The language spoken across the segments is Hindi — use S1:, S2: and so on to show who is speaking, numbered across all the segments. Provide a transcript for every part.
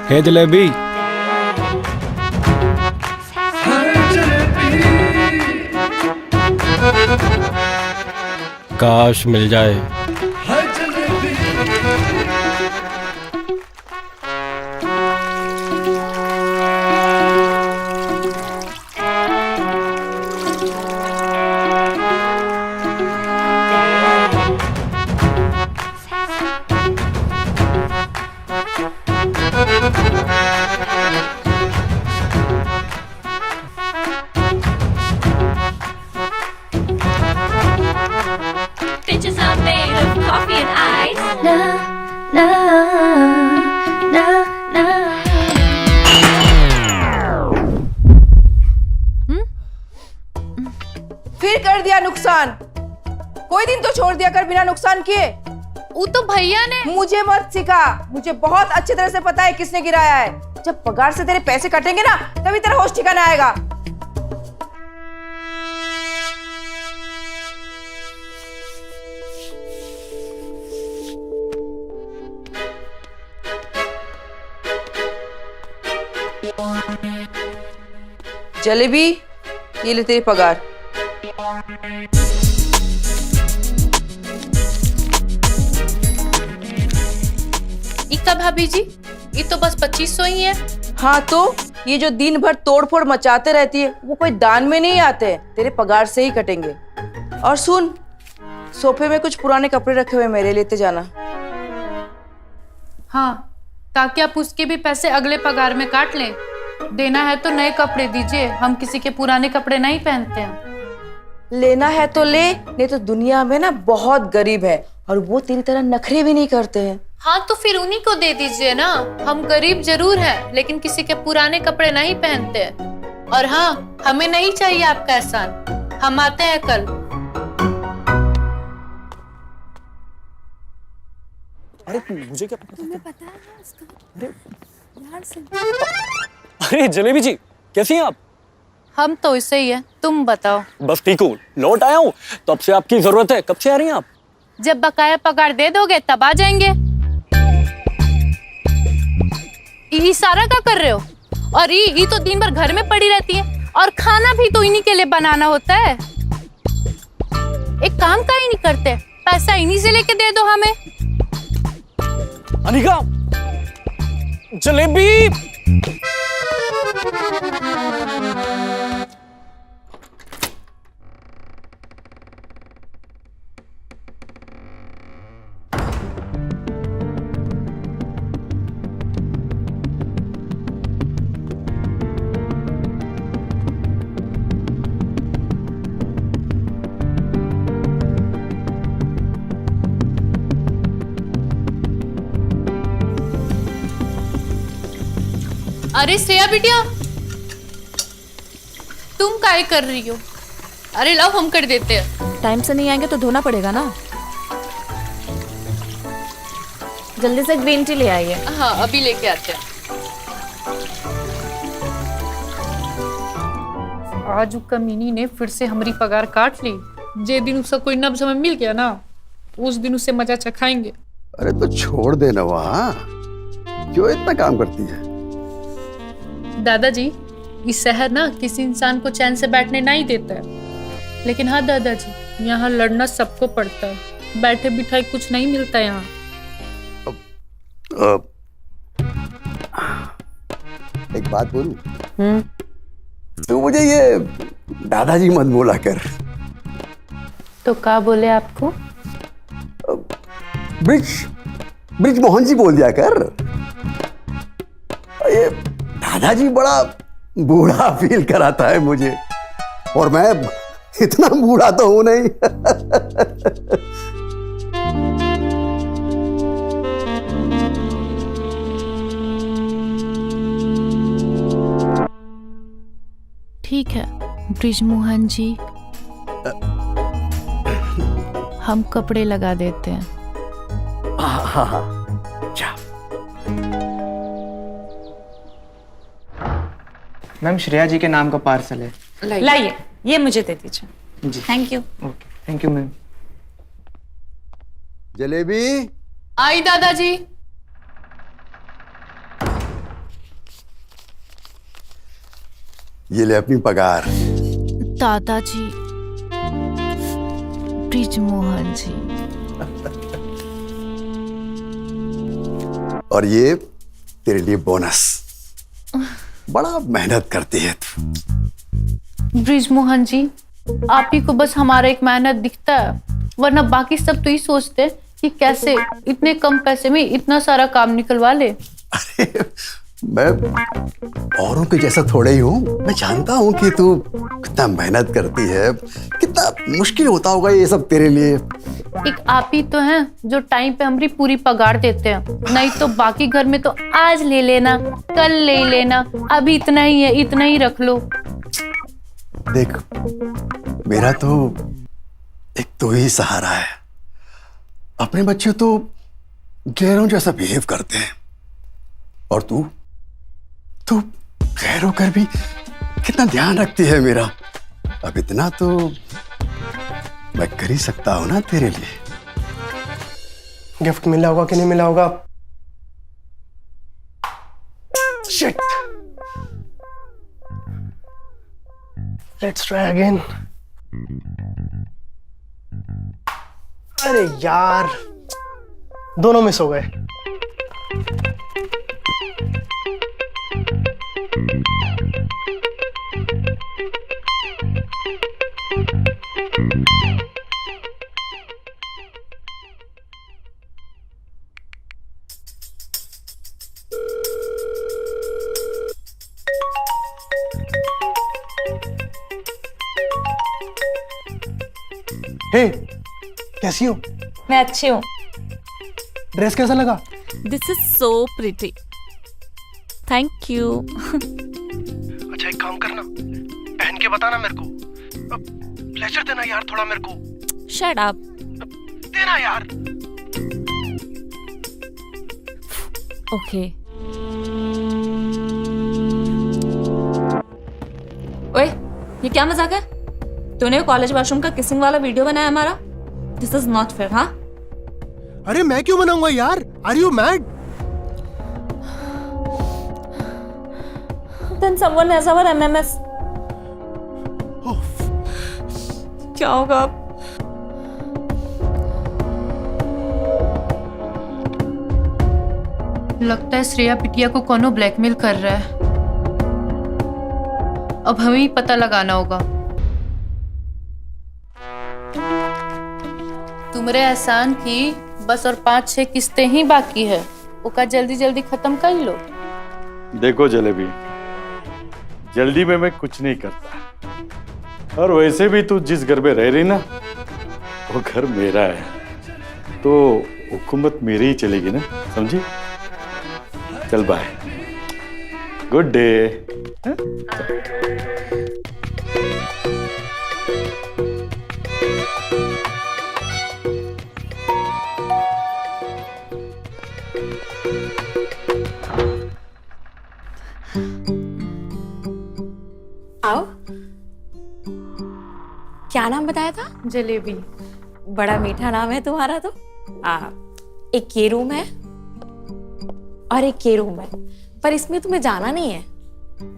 S1: है जलेबी। काश मिल जाए।
S2: Bitches are made of coffee and ice. Na na na na.
S3: फिर कर दिया नुकसान। कोई दिन तो छोड़ दिया कर बिना नुकसान किए।
S4: वो तो भैया ने।
S3: मुझे मत सिखा, मुझे बहुत अच्छी तरह से पता है किसने गिराया है। जब पगार से तेरे पैसे कटेंगे ना तभी तेरा होश ठिकाना आएगा। जलेबी, ये ले तेरी पगार।
S4: इतना भाभी जी, ये तो बस 2500 ही है।
S3: हाँ तो ये जो दिन भर तोड़फोड़ मचाते रहती है वो कोई दान में नहीं आते हैं, तेरे पगार से ही कटेंगे। और सुन, सोफे में कुछ पुराने कपड़े रखे हुए मेरे लेते जाना।
S4: हाँ, ताकि आप उसके भी पैसे अगले पगार में काट लें। देना है तो नए कपड़े दीजिए, हम किसी के पुराने कपड़े नहीं पहनते हैं।
S3: लेना है तो ले, नहीं तो दुनिया में ना बहुत गरीब है और वो तेरी तरह नखरे भी नहीं करते हैं।
S4: हाँ तो फिर उन्हीं को दे दीजिए ना। हम गरीब जरूर हैं, लेकिन किसी के पुराने कपड़े नहीं पहनते। और हाँ, हमें नहीं चाहिए आपका एहसान। हम आते हैं कल।
S5: अरे मुझे क्या पता?
S6: तुम्हें पता है ना उसका? यार से
S5: अरे जलेबी जी, कैसी हैं आप?
S4: हम तो ऐसे ही है, तुम बताओ।
S5: बस ठीक हूँ, लौट आया हूँ। तब से आपकी जरूरत है। कब से आ रही हैं आप?
S4: जब बकाया पगार दे दोगे तब आ जाएंगे। ये सारा क्या कर रहे हो? और ये तो दिन भर घर में पड़ी रहती है और खाना भी तो इन्हीं के लिए बनाना होता है। एक काम का ही नहीं करते, पैसा इन्हीं से लेके दे दो हमें।
S5: अनिका, जलेबी।
S4: अरे श्रेया बिटिया, तुम काय कर रही हो? अरे लाओ, हम कर देते हैं।
S6: टाइम से नहीं आएंगे तो धोना पड़ेगा ना। जल्दी से ग्रीन टी ले आइए।
S4: हाँ, अभी लेके आते हैं। आज कमीनी ने फिर से हमारी पगार काट ली। जे दिन उसका कोई नब्ज हमें मिल गया ना, उस दिन उससे मजा चखाएंगे।
S7: अरे तो छोड़ दे ना, वहाँ क्यों इतना काम करती है?
S4: दादाजी, इस शहर ना किसी इंसान को चैन से बैठने नहीं देता है। लेकिन हाँ दादाजी, यहाँ लड़ना सबको पड़ता है। बैठे बिठाए कुछ नहीं मिलता यहाँ।
S7: एक बात बोलूं? तू मुझे ये दादाजी मत बोला कर।
S4: तो क्या बोले आपको?
S7: ब्रिज मोहन जी बोल दिया कर। ये दादाजी बड़ा बूढ़ा फील कराता है मुझे, और मैं इतना बूढ़ा तो हूं नहीं।
S4: ठीक है ब्रिजमोहन जी, हम कपड़े लगा देते हैं।
S7: हाँ,
S8: मैम, श्रेया जी के नाम का पार्सल है।
S6: लाइए, ये मुझे दे दीजिए।
S8: जी,
S6: thank you.
S8: Okay, thank you ma'am.
S7: Jalebi.
S4: आई दादाजी।
S7: ये ले अपनी पगार।
S6: दादाजी, ब्रिजमोहन जी।
S7: और ये तेरे लिए बोनस। बड़ा मेहनत करती है तू।
S4: ब्रिजमोहन जी, आप ही को बस हमारा एक मेहनत दिखता है, वरना बाकी सब तो ये सोचते हैं कि कैसे इतने कम पैसे में इतना सारा काम निकलवा ले।
S7: अरे मैं औरों के जैसा थोड़े ही हूँ। मैं जानता हूँ कि तू कितना मेहनत करती है, कितना मुश्किल होता होगा ये सब तेरे लिए।
S4: एक आप ही तो हैं जो टाइम पे हमारी पूरी पगार देते हैं, नहीं तो बाकी घर में तो आज ले लेना, कल ले लेना, अभी इतना ही है, इतना ही रख लो।
S7: देख, मेरा तो एक तो ही सहारा है। अपने बच्चे तो गैरों जैसा बिहेव करते हैं, और तू गैर होकर भी कितना ध्यान रखती है मेरा। अब इतना तो मैं कर ही सकता हूं ना तेरे लिए।
S1: गिफ्ट मिला होगा कि नहीं मिला होगा? Shit, let's try again. अरे यार, दोनों मिस हो गए। हे, कैसी हो?
S6: मैं अच्छी हूँ।
S1: ड्रेस कैसा लगा?
S6: This is so pretty. Thank you.
S1: अच्छा एक काम करना, पहन के बताना मेरे को। प्लेजर देना यार थोड़ा मेरे को।
S6: Shut up.
S1: देना यार।
S6: ओके। ओए, ये क्या मजाक है? तूने कॉलेज वॉशरूम का किसिंग वाला वीडियो बनाया हमारा? This is not fair. हाँ,
S1: अरे मैं क्यों बनाऊंगा यार? Are you mad?
S6: then someone has our MMS. क्या होगा अब?
S4: लगता है श्रेया बिटिया को कोनो ब्लैकमेल कर रहा है। अब हमें ही पता लगाना होगा। तुमरे एहसान की बस और 5-6 किस्तें ही बाकी है, ओका जल्दी जल्दी खत्म कर लो।
S9: देखो जलेबी, जल्दी में मैं कुछ नहीं करता, और वैसे भी तू जिस घर में रह रही ना, वो घर मेरा है, तो हुकूमत मेरी ही चलेगी ना, समझी? चल बाय, गुड डे।
S6: आओ। क्या नाम बताया था?
S4: जलेबी।
S6: बड़ा मीठा नाम है तुम्हारा तो। एक ये रूम है और एक ये रूम है, पर इसमें तुम्हें जाना नहीं है।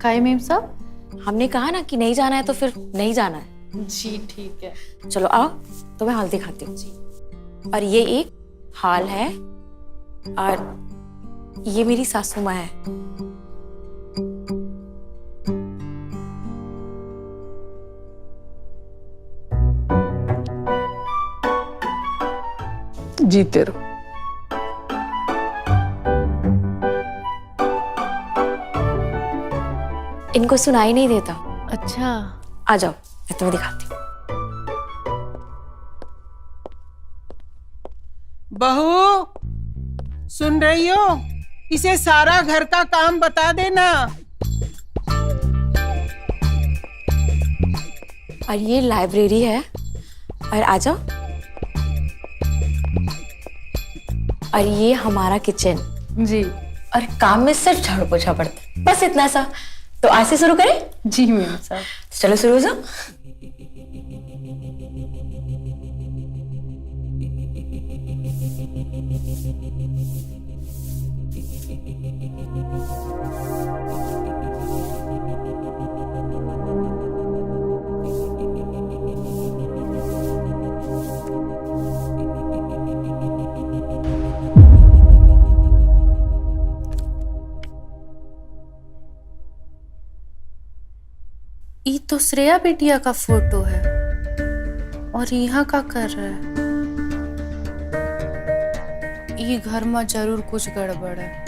S4: काहे मेम साहब?
S6: हमने कहा ना कि नहीं जाना है तो फिर नहीं जाना है।
S4: जी ठीक है।
S6: चलो आओ, तो मैं हॉल दिखाती हूँ जी। और ये एक हॉल है, और ये मेरी सासू माँ है।
S1: जीते रहो।
S6: इनको सुनाई नहीं देता।
S4: अच्छा,
S6: आ जाओ, मैं तुम्हें दिखाती हूँ।
S10: बहू, सुन रही हो? इसे सारा घर का काम बता देना।
S6: और ये लाइब्रेरी है, और आ जाओ। और ये हमारा किचन
S4: जी।
S6: और काम में सिर्फ झाड़ू पोछा पड़ता है, बस इतना सा। तो आज से शुरू करें?
S4: जी मेम साहब।
S6: चलो शुरू हो जाओ।
S4: तो श्रेया बिटिया का फोटो है और यहाँ का कर रहा है। ये घर में जरूर कुछ गड़बड़ है।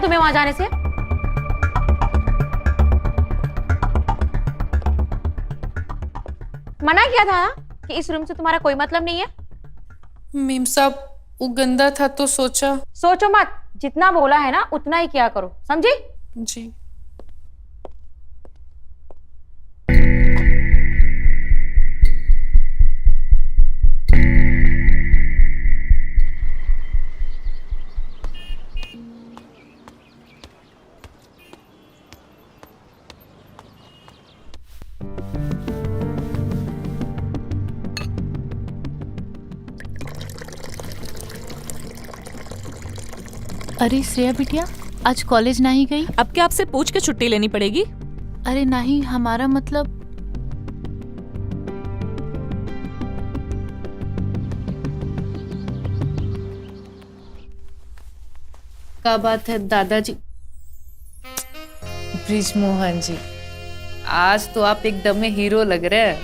S6: तुम्हें वहां जाने से? मना किया था ना कि इस रूम से तुम्हारा कोई मतलब नहीं है।
S4: मीम साहब वो गंदा था तो सोचा।
S6: सोचो मत, जितना बोला है ना उतना ही किया करो, समझी?
S4: जी। अरे श्रेया बिटिया आज कॉलेज नहीं गई?
S11: अब क्या आपसे पूछ के छुट्टी लेनी पड़ेगी?
S4: अरे नहीं, हमारा मतलब क्या बात है दादाजी। ब्रिज मोहन जी, आज तो आप एकदम में हीरो लग रहे हैं।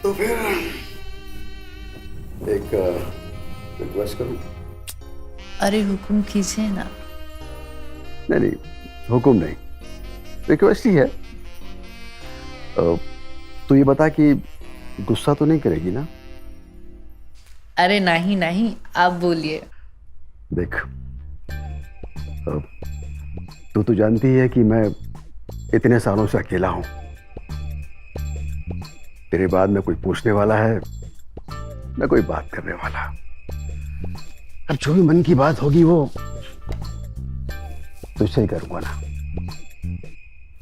S7: तो फिर एक रिक्वेस्ट करूं?
S4: अरे हुक्म कीजिए ना।
S7: नहीं, हुक्म नहीं, रिक्वेस्ट ही है। तो ये बता कि गुस्सा तो नहीं करेगी ना?
S4: अरे नहीं नहीं, आप बोलिए।
S7: देख, तू तो जानती है कि मैं इतने सालों से अकेला हूं। तेरे बाद में कोई पूछने वाला है न कोई बात करने वाला। अब जो भी मन की बात होगी वो तुझसे ही करूंगा ना।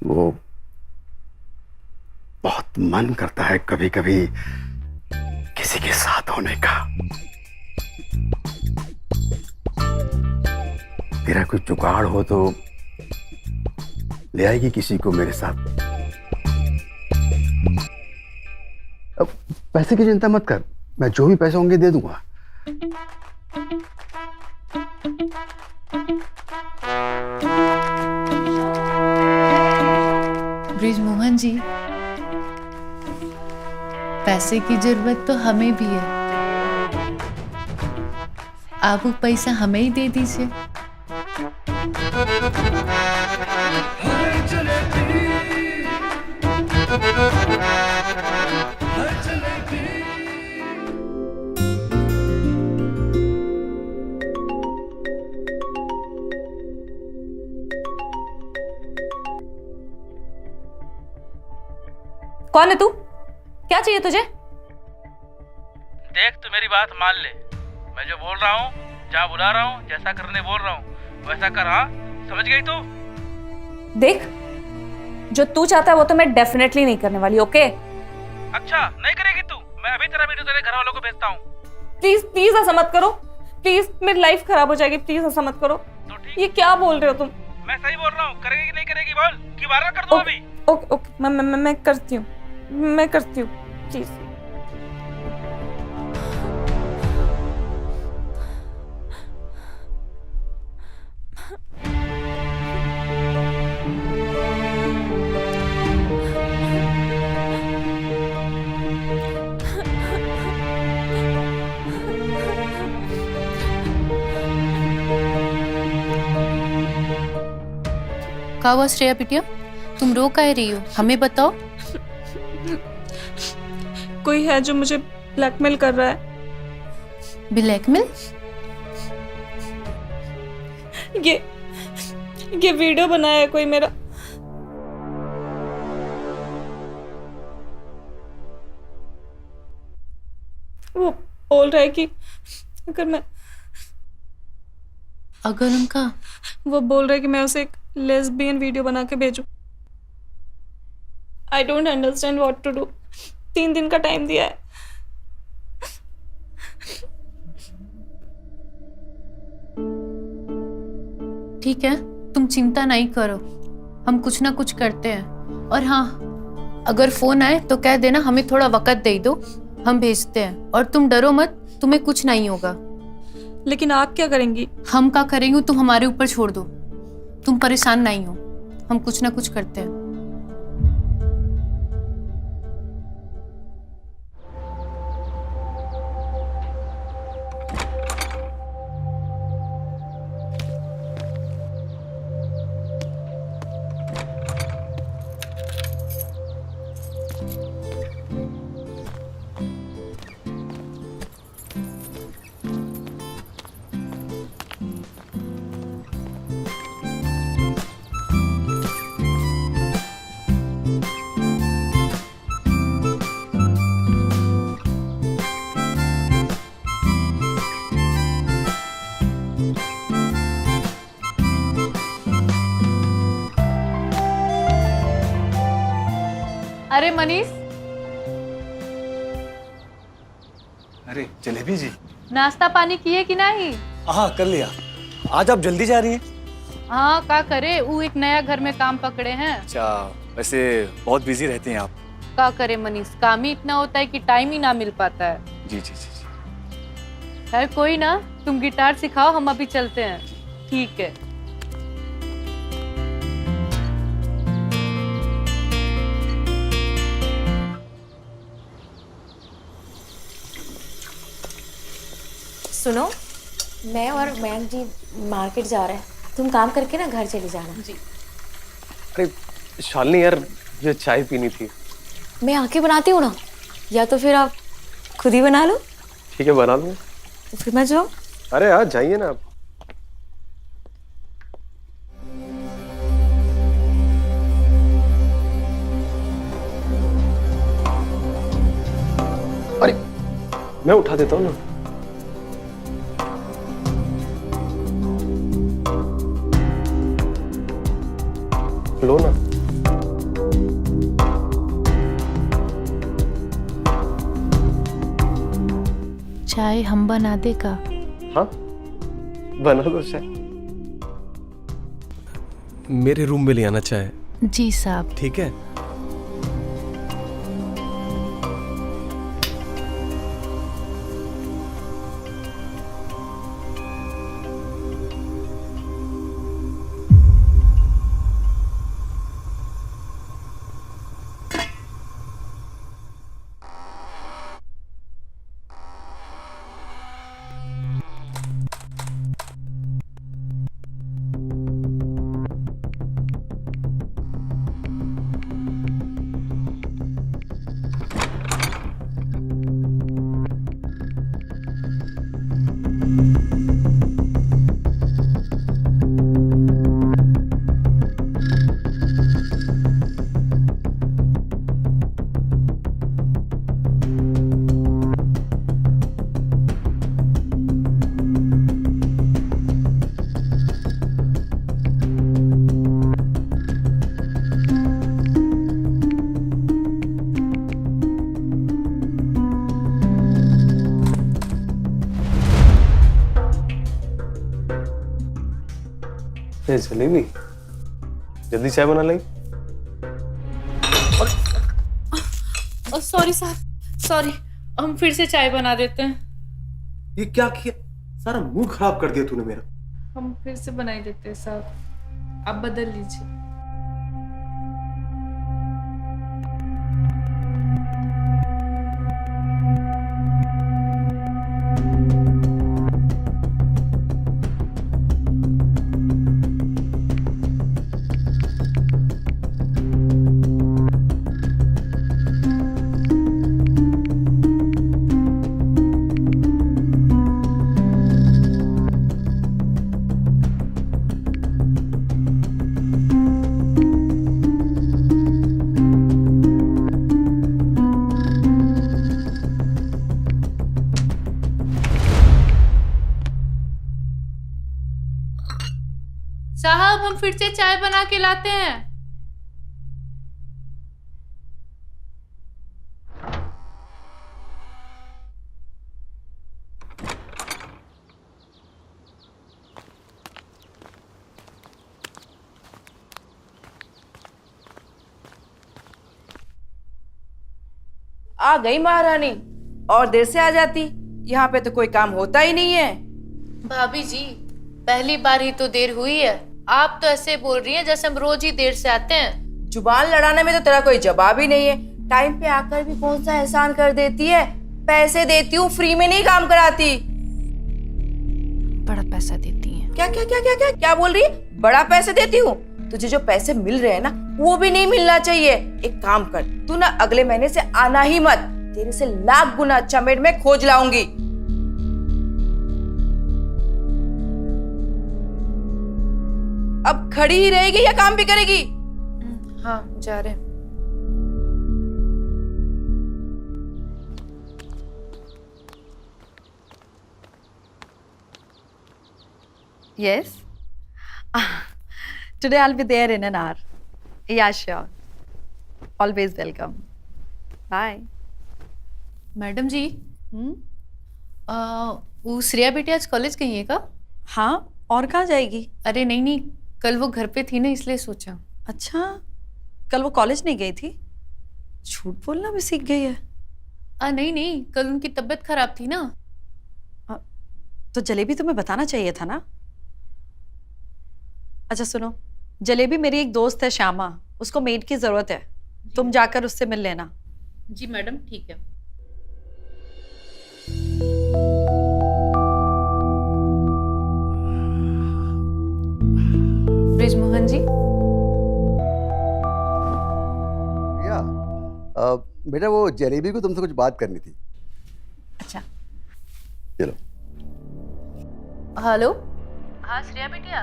S7: वो बहुत मन करता है कभी कभी किसी के साथ होने का। तेरा कोई जुगाड़ हो तो ले आएगी किसी को मेरे साथ। अब पैसे की चिंता मत कर, मैं जो भी पैसे होंगे दे दूंगा।
S4: ब्रिज मोहन जी, पैसे की जरूरत तो हमें भी है। आप वो पैसा हमें ही दे दीजिए।
S11: कौन है तू? क्या चाहिए तुझे?
S12: देख, तू मेरी बात मान ले। मैं जो बोल रहा हूँ, जहाँ बुला रहा हूँ, जैसा करने बोल रहा हूँ वैसा कर। हाँ, समझ गई तू?
S11: देख, जो तू चाहता है वो तो मैं डेफिनेटली नहीं करने वाली। ओके?
S12: अच्छा, नहीं करेगी तू? मैं अभी तेरा वीडियो तेरे घर वालों को भेजता हूँ।
S11: प्लीज प्लीज ऐसा मत करो। प्लीज, मेरी लाइफ खराब हो जाएगी। प्लीज ऐसा मत करो।
S12: तो ठीक,
S11: ये क्या बोल रहे हो तुम?
S12: मैं सही बोल रहा हूँ। करेगी कि नहीं करेगी बोल, कि वायरल कर दूँ अभी?
S11: ओके ओके, मैं करती हूँ, मैं करती हूँ, प्लीज।
S4: क्या हुआ श्रेया बिटिया, तुम रो काहे रही हो? हमें बताओ।
S11: कोई है जो मुझे ब्लैकमेल कर रहा है।
S4: ब्लैकमेल?
S11: ये वीडियो बनाया है कोई मेरा। वो बोल रहा है कि अगर मैं
S4: अगर उनका
S11: वो बोल रहे कि मैं उसे एक लेस्बियन वीडियो बना के भेजूं। I don't understand what to do. 3 दिन का टाइम दिया है।
S4: ठीक है, तुम चिंता नहीं करो, हम कुछ ना कुछ करते हैं। और हाँ, अगर फोन आए तो कह देना हमें थोड़ा वक्त दे दो, हम भेजते हैं। और तुम डरो मत, तुम्हें कुछ नहीं होगा।
S11: लेकिन आप क्या करेंगी?
S4: हम क्या करेंगे तुम हमारे ऊपर छोड़ दो, तुम परेशान नहीं हो, हम कुछ ना कुछ करते हैं। अरे मनीष,
S13: अरे जलेबी जी,
S4: नाश्ता पानी किए कि नहीं?
S13: हाँ कर लिया। आज आप जल्दी जा रही हैं?
S4: हाँ, क्या करे, वो एक नया घर में काम पकड़े हैं।
S13: अच्छा, वैसे बहुत बिजी रहती हैं आप।
S4: क्या करे मनीष, काम ही इतना होता है कि टाइम ही ना मिल पाता है।
S13: जी जी जी जी।
S4: खैर कोई ना, तुम गिटार सिखाओ, हम अभी चलते हैं। ठीक है।
S6: सुनो, मैं और मैम जी मार्केट जा रहे हैं, तुम काम करके ना घर चली जाना।
S4: जी।
S14: अरे शालिनी यार, ये चाय पीनी थी।
S6: मैं आके बनाती हूँ ना, या तो फिर आप खुद ही बना लो।
S14: ठीक है, बना लूँ।
S6: तो फिर मैं जाऊँ?
S14: अरे यार जाइए ना आप। अरे मैं उठा देता हूँ ना। लो ना।
S4: चाय हम बना दे का?
S14: हाँ बना दो चाय। मेरे रूम में ले आना चाय।
S4: जी साहब।
S14: ठीक है। जलेबी, जल्दी चाय बना लाई।
S4: सॉरी साहब, सॉरी, हम फिर से चाय बना देते हैं।
S14: ये क्या किया, सारा मूड खराब कर दिया तूने मेरा।
S4: हम फिर से बनाई देते हैं साहब, आप बदल लीजिए। साहब हम फिर से चाय बना के लाते हैं।
S3: आ गई महारानी, और देर से आ जाती। यहाँ पे तो कोई काम होता ही नहीं है।
S4: भाभी जी पहली बार ही तो देर हुई है, आप तो ऐसे बोल रही हैं जैसे हम रोज ही देर से आते हैं।
S3: जुबान लड़ाने में तो तेरा कोई जवाब ही नहीं है। टाइम पे आकर भी कौन सा एहसान कर देती है। पैसे देती हूँ, फ्री में नहीं काम कराती।
S4: बड़ा पैसा देती हैं।
S3: क्या क्या क्या क्या क्या क्या बोल रही है? बड़ा पैसे देती हूँ? तुझे जो पैसे मिल रहे हैं ना, वो भी नहीं मिलना चाहिए। एक काम कर, तू ना अगले महीने से आना ही मत। तेरे से लाख गुना अच्छा मेड मैं खोज लाऊंगी। अब खड़ी ही रहेगी या काम भी करेगी?
S4: हाँ जा रहे हैं।
S15: Yes. Today I'll be there in an hour. Yeah, sure. Always welcome. Bye.
S4: Madam ji, वो श्रेया बेटी आज कॉलेज गई है का?
S15: हाँ, और कहाँ जाएगी?
S4: अरे नहीं नहीं, कल वो घर पे थी ना, इसलिए सोचा।
S15: अच्छा, कल वो कॉलेज नहीं गई थी? झूठ बोलना भी सीख गई है।
S4: नहीं नहीं, कल उनकी तबीयत खराब थी ना।
S15: तो जलेबी तुम्हें बताना चाहिए था ना। अच्छा सुनो, जलेबी मेरी एक दोस्त है श्यामा, उसको मेड की जरूरत है, तुम जाकर उससे मिल लेना।
S4: जी मैडम ठीक है। ब्रिजमोहन जी।
S7: बेटा वो जलेबी को तुमसे कुछ बात करनी थी।
S15: अच्छा
S7: चलो।
S4: हेलो। हाँ श्रेया बेटिया।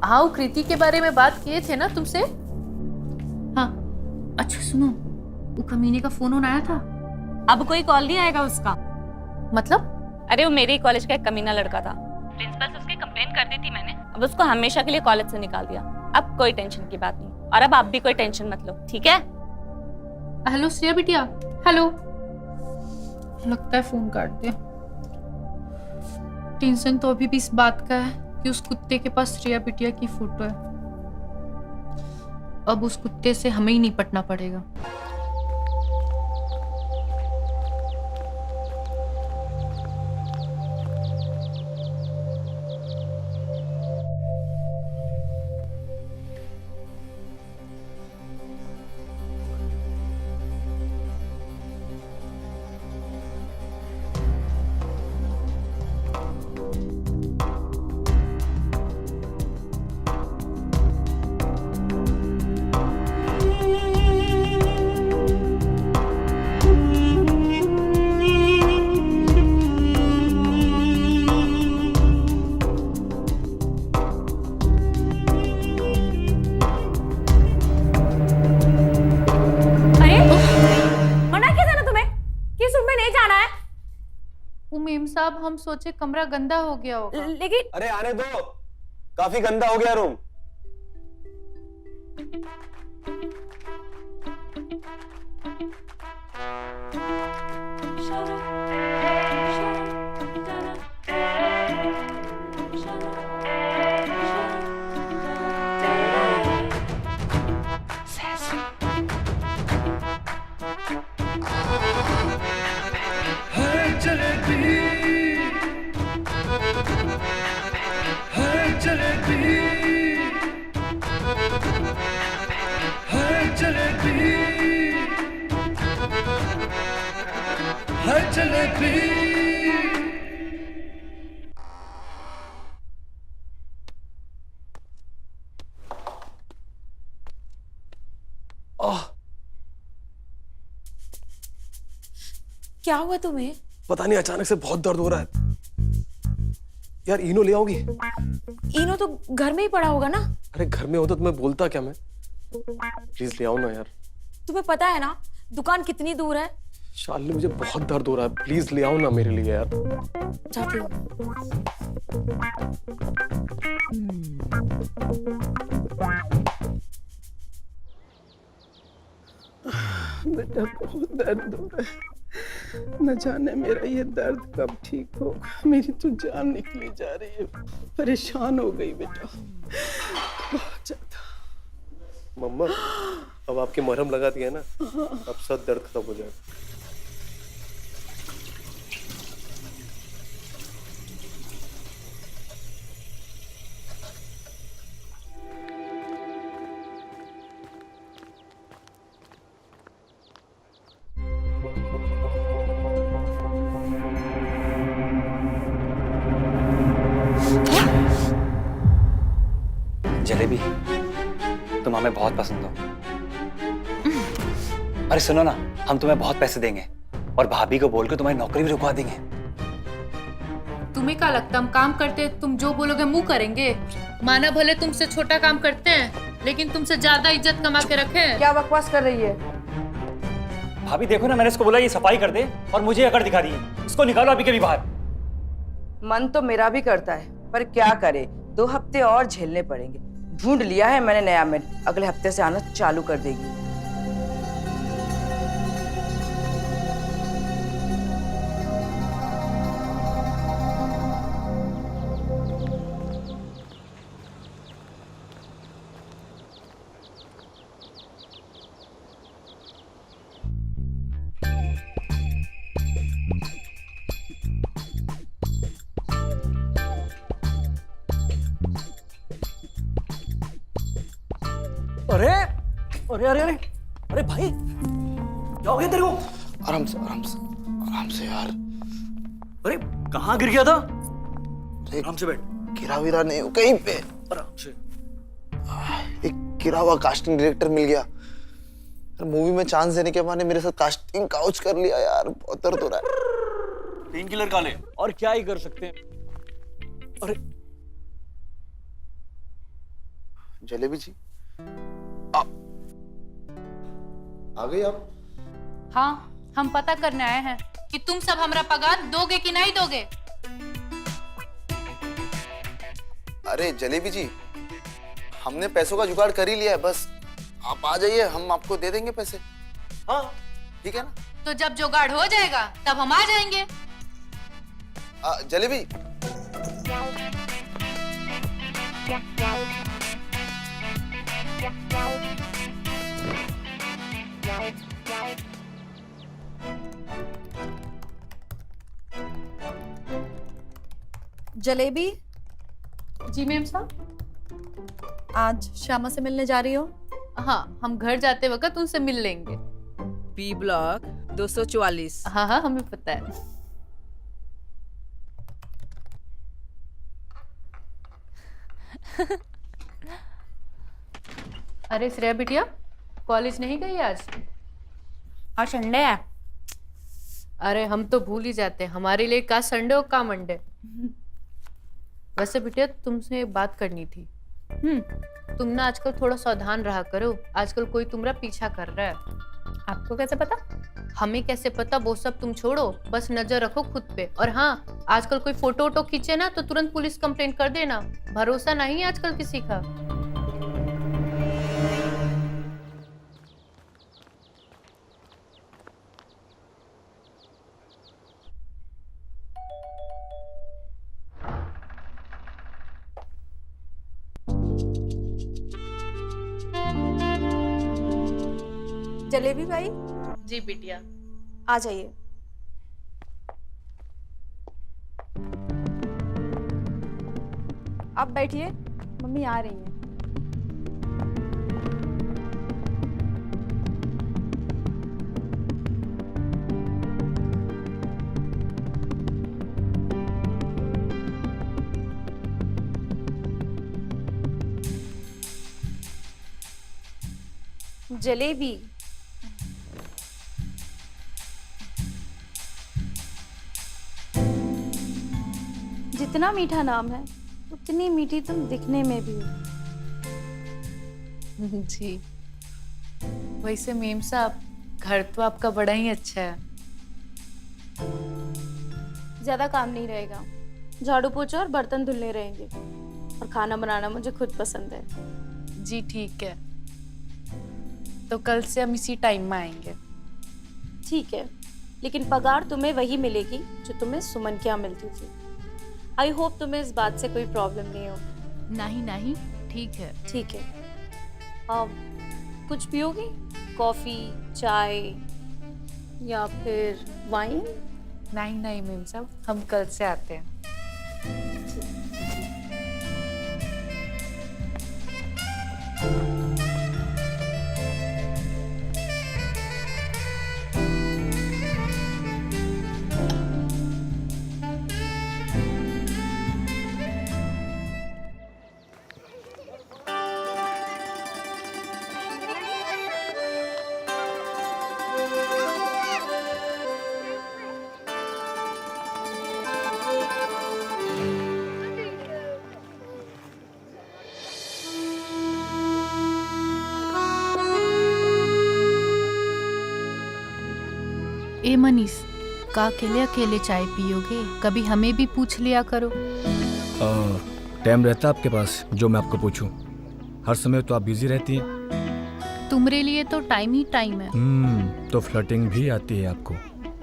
S4: हाँ वो कृति के बारे में बात किए थे ना तुमसे। हाँ अच्छा सुनो, वो कमीने का फोन आया था।
S6: अब कोई कॉल नहीं आएगा उसका।
S4: मतलब?
S6: अरे वो मेरे ही कॉलेज का एक कमीना लड़का था, प्रिंसिपल से उसकी कंप्लेंट कर दी थी मैंने। अब उसको हमेशा के लिए कॉलेज से निकाल दिया। अब कोई टेंशन की बात नहीं, और अब आप भी कोई टेंशन मत लो, ठीक है?
S4: हेलो श्रेया बिटिया। हेलो। लगता है फोन काट दिया। टेंशन तो अभी भी इस बात का है कि उस कुत्ते के पास श्रेया बिटिया की फोटो है। अब उस कुत्ते से हमें ही निपटना पड़ेगा। साहब हम सोचे कमरा गंदा हो गया होगा,
S6: लेकिन
S14: अरे आने दो, काफी गंदा हो गया रूम।
S6: क्या हुआ तुम्हें?
S14: पता नहीं, अचानक से बहुत दर्द हो रहा है यार। इनो ले आओगी?
S6: इनो तो घर में ही पड़ा होगा ना।
S14: अरे घर में होता तो मैं बोलता क्या, मैं प्लीज ले आओ ना यार।
S6: तुम्हें पता है ना दुकान कितनी दूर है?
S14: शालिनी मुझे बहुत दर्द हो रहा है, प्लीज ले आओ ना मेरे लिए यार।
S3: जाती हूँ।
S10: बेटा बहुत दर्द हो रहा है, न जाने मेरा ये दर्द कब ठीक होगा। मेरी तो जान निकली जा रही है, परेशान हो गई बेटा बहुत ज्यादा।
S14: मम्मा अब आपके मरहम लगा दिया ना, अब सब दर्द खत्म हो जाएगा।
S13: जलेबी, तुम हमें बहुत पसंद हो। अरे सुनो ना, हम तुम्हें बहुत पैसे देंगे और भाभी को बोल के तुम्हारी नौकरी भी रुकवा देंगे।
S4: तुम्हें क्या लगता हम काम करते, तुम जो बोलोगे मुंह करेंगे? माना भले तुमसे छोटा काम करते हैं, लेकिन तुमसे ज्यादा इज्जत कमा के रखे हैं।
S3: क्या बकवास कर रही है?
S5: भाभी देखो ना, मैंने इसको बोला ये सफाई कर दे और मुझे अकड़ दिखा रही है। इसको निकालो अभी के भी बाहर।
S3: मन तो मेरा भी करता है, पर क्या करे, 2 हफ्ते और झेलने पड़ेंगे। ढूंढ लिया है मैंने नया मेड, अगले हफ्ते से आना चालू कर देगी।
S5: अरे अरे अरे अरे अरे भाई, क्या हो गया तेरे को?
S7: आराम से आराम से आराम से यार।
S5: अरे कहाँ गिर गया था? आराम से बैठ।
S7: गिरा विरा नहीं हो कहीं पे।
S5: आराम से।
S7: एक गिरा हुआ कास्टिंग डायरेक्टर मिल गया, मूवी में चांस देने के बहाने मेरे साथ कास्टिंग काउच कर लिया यार, बहुत दर्द हो रहा है।
S5: पेन किलर खा ले, और क्या ही कर सकते हैं। अरे
S7: जलेबी जी आ गई आप?
S4: हाँ, हम पता करने आए हैं कि तुम सब हमरा पगार दोगे कि नहीं दोगे।
S7: अरे जलेबी जी, हमने पैसों का जुगाड़ कर ही लिया है, बस आप आ जाइए, हम आपको दे देंगे पैसे। हाँ ठीक है ना?
S4: तो जब जुगाड़ हो जाएगा तब हम आ जाएंगे।
S7: जलेबी
S15: जलेबी
S4: जी मैम साहब।
S15: आज श्यामा से मिलने जा रही हो?
S4: हाँ, हम घर जाते वक्त उनसे मिल लेंगे।
S3: B block 244।
S4: हाँ हाँ, हमें पता है। अरे श्रेया बिटिया, कॉलेज नहीं गई आज?
S6: आज संडे है।
S4: अरे हम तो भूल ही जाते हैं, हमारे लिए का संडे और का मंडे। वैसे बिटिया तुमसे एक बात करनी थी। तुम ना आजकल थोड़ा सावधान रहा करो, आजकल कोई तुम्हारा पीछा कर रहा है।
S6: आपको कैसे पता?
S4: हमें कैसे पता वो सब तुम छोड़ो, बस नजर रखो खुद पे। और हाँ, आजकल कोई फोटो वोटो खींचे ना तो तुरंत पुलिस कंप्लेंट कर देना, भरोसा नहीं है आजकल किसी का।
S15: जलेबी भाई
S4: जी बिटिया,
S15: आ जाइए। आप बैठिए, मम्मी आ रही हैं। जलेबी जितना मीठा नाम है उतनी मीठी तुम दिखने में भी हो।
S4: जी, वैसे मेम साहब घर तो आपका बड़ा ही अच्छा है,
S11: ज्यादा काम नहीं रहेगा, झाड़ू पोछा और बर्तन धुलने रहेंगे, और खाना बनाना मुझे खुद पसंद है।
S4: जी ठीक है, तो कल से हम इसी टाइम में आएंगे।
S11: ठीक है, लेकिन पगार तुम्हें वही मिलेगी जो तुम्हें सुमन के यहाँ मिलती थी। आई होप तुम्हें इस बात से कोई प्रॉब्लम नहीं हो।
S4: नहीं नहीं, ठीक है।
S11: ठीक है। कुछ पियोगी? कॉफी, चाय या फिर वाइन?
S4: नहीं नहीं मैम साहब, हम कल से आते हैं। ए मनीष, का अकेले अकेले चाय पियोगे? कभी हमें भी पूछ लिया करो।
S16: टाइम रहता आपके पास जो मैं आपको पूछूं? हर समय तो आप बिजी रहती हैं।
S4: तुम्हारे लिए तो टाइम ही टाइम है।
S16: तो फ्लर्टिंग भी आती है आपको?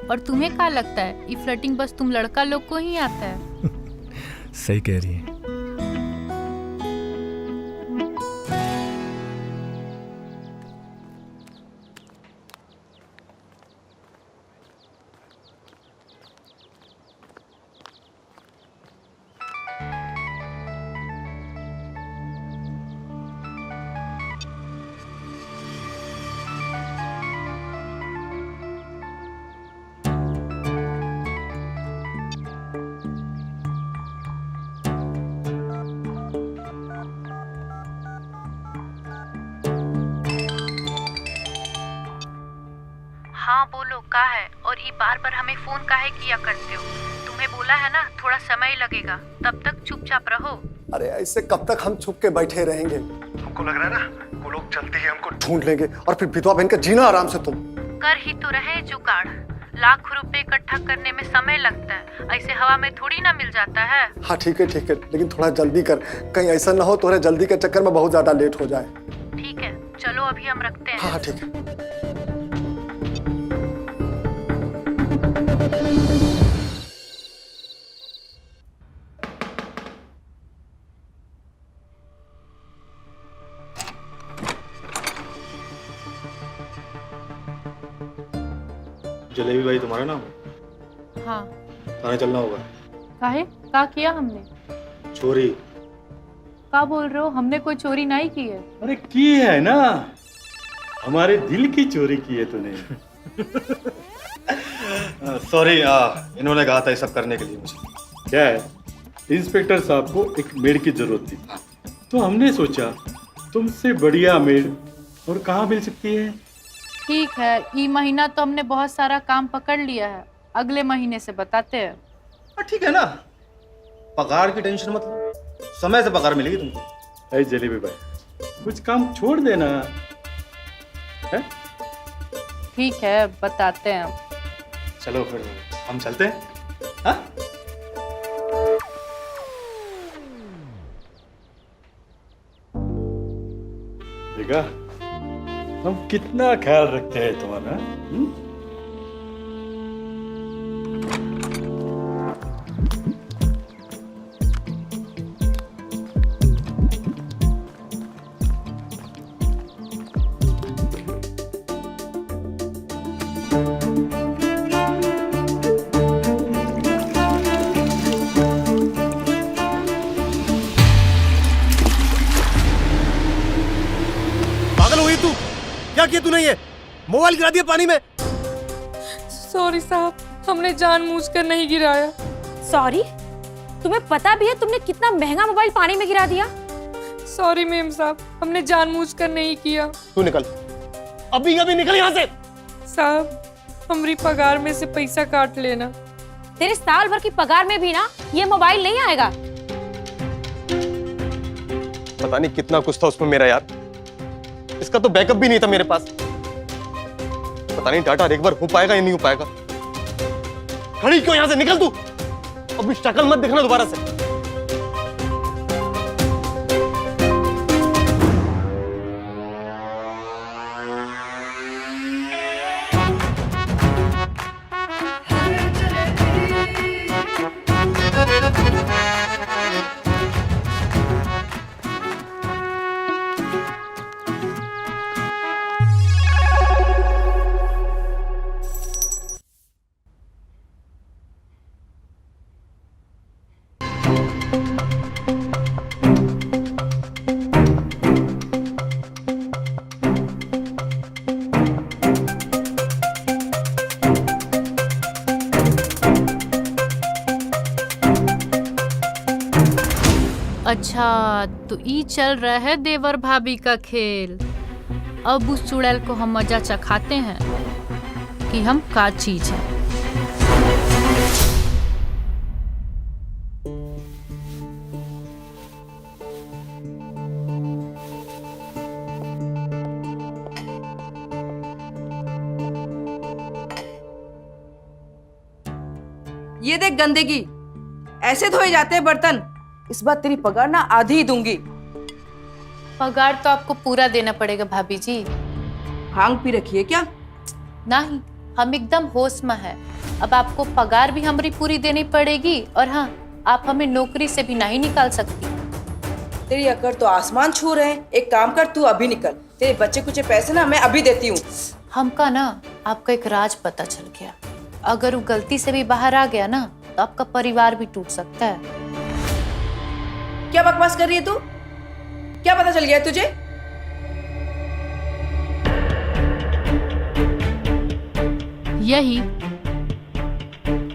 S4: और तुम्हें क्या लगता है ये फ्लर्टिंग बस तुम लड़का लोग को ही आता है?
S16: सही कह रही हैं।
S4: हाँ बोलो, का है? और ये बार बार हमें फोन काहे किया करते हो? तुम्हें बोला है ना थोड़ा समय लगेगा, तब तक चुपचाप रहो।
S7: अरे ऐसे कब तक हम छुप के बैठे रहेंगे? हमको लग रहा है ना वो लोग जल्दी ही हमको ढूंढ लेंगे और फिर विधवा बहन का जीना आराम से तुम
S4: कर ही तो रहे जुगाड़। लाख रुपए इकट्ठा करने में समय लगता है, ऐसे हवा में थोड़ी ना मिल जाता है।
S7: हाँ ठीक है, लेकिन थोड़ा जल्दी कर, कहीं ऐसा ना हो तुम्हारे जल्दी के चक्कर में बहुत ज्यादा लेट हो जाए।
S4: ठीक है, चलो अभी हम रखते हैं।
S7: हाँ ठीक है।
S14: जलेबी भाई तुम्हारा नाम?
S4: हाँ।
S14: थाने चलना होगा।
S4: काहे? का किया हमने?
S14: चोरी।
S12: क्या बोल रहे हो? हमने कोई चोरी नहीं की है।
S9: अरे की है ना, हमारे दिल की चोरी की है तूने।
S14: सॉरी, इन्होंने कहा था ये सब करने के लिए मुझे।
S9: क्या है, इंस्पेक्टर साहब को एक मेड की जरूरत थी, तो हमने सोचा तुमसे बढ़िया मेड और कहाँ मिल सकती है।
S4: ठीक है, ये महीना तो हमने बहुत सारा काम पकड़ लिया है, अगले महीने से बताते हैं।
S14: ठीक है ना, पगार की टेंशन मत लो, समय से पगार मिलेगी तुमको।
S9: अरे जलेबी भाई, कुछ काम छोड़ देना है?
S4: ठीक है, बताते हैं।
S14: चलो फिर हम चलते हैं। हाँ?
S9: देखा हम कितना ख्याल रखते हैं तुम्हारा।
S14: पागल हो गई तू? क्या किया तूने? ये मोबाइल गिरा दिया पानी में।
S4: सॉरी साहब, हमने जानबूझकर नहीं गिराया।
S11: सॉरी? तुम्हें पता भी है तुमने कितना महंगा मोबाइल पानी में गिरा दिया?
S4: सॉरी मेम साहब, हमने जानबूझकर नहीं किया।
S14: तू निकल, अभी अभी निकल यहाँ से।
S4: साहब, हमारी पगार में से पैसा काट लेना।
S11: तेरे साल भर की पगार में भी ना ये मोबाइल नहीं आएगा।
S14: पता नहीं कितना कुछ था उसमें मेरा यार, इसका तो बैकअप भी नहीं था मेरे पास। पता नहीं डाटा एक बार हो पाएगा या नहीं हो पाएगा। खड़ी क्यों यहाँ से? निकल तू। अब शक्ल मत दिखना दोबारा से।
S4: अच्छा, तो ई चल रहा है देवर भाभी का खेल। अब उस चुड़ैल को हम मजा चखाते हैं कि हम का चीज है।
S3: ये देख गंदगी, ऐसे धोए जाते हैं बर्तन। इस बार तेरी पगार ना आधी ही दूंगी।
S4: पगार तो आपको पूरा देना पड़ेगा भाभी जी।
S3: भांग पी रखी है क्या?
S4: नहीं, हम एकदम होश में है। अब आपको पगार भी हमारी पूरी देनी पड़ेगी, और हाँ, आप हमें नौकरी से भी नहीं निकाल सकती।
S3: तेरी अकड़ तो आसमान छू रहे हैं। एक काम कर, तू अभी निकल। तेरे बच्चे कुछ पैसे ना मैं अभी देती हूँ।
S4: हमका ना आपका एक राज पता चल गया। अगर वो गलती से भी बाहर आ गया ना, तो आपका परिवार भी टूट सकता है।
S3: क्या बकवास कर रही है तू? क्या पता चल गया तुझे?
S4: यही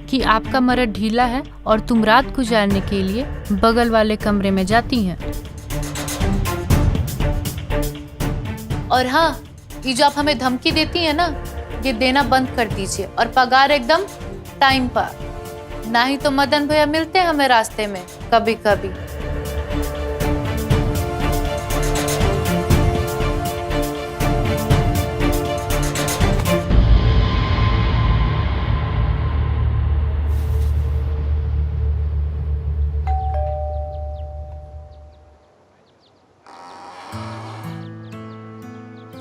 S4: कि आपका मर्द ढीला है और तुम रात गुजारने के लिए बगल वाले कमरे में जाती हैं। और हाँ, ये जो आप हमें धमकी देती है ना, ये देना बंद कर दीजिए और पगार एकदम टाइम पर। ना ही तो मदन भैया मिलते हैं हमें रास्ते में कभी कभी।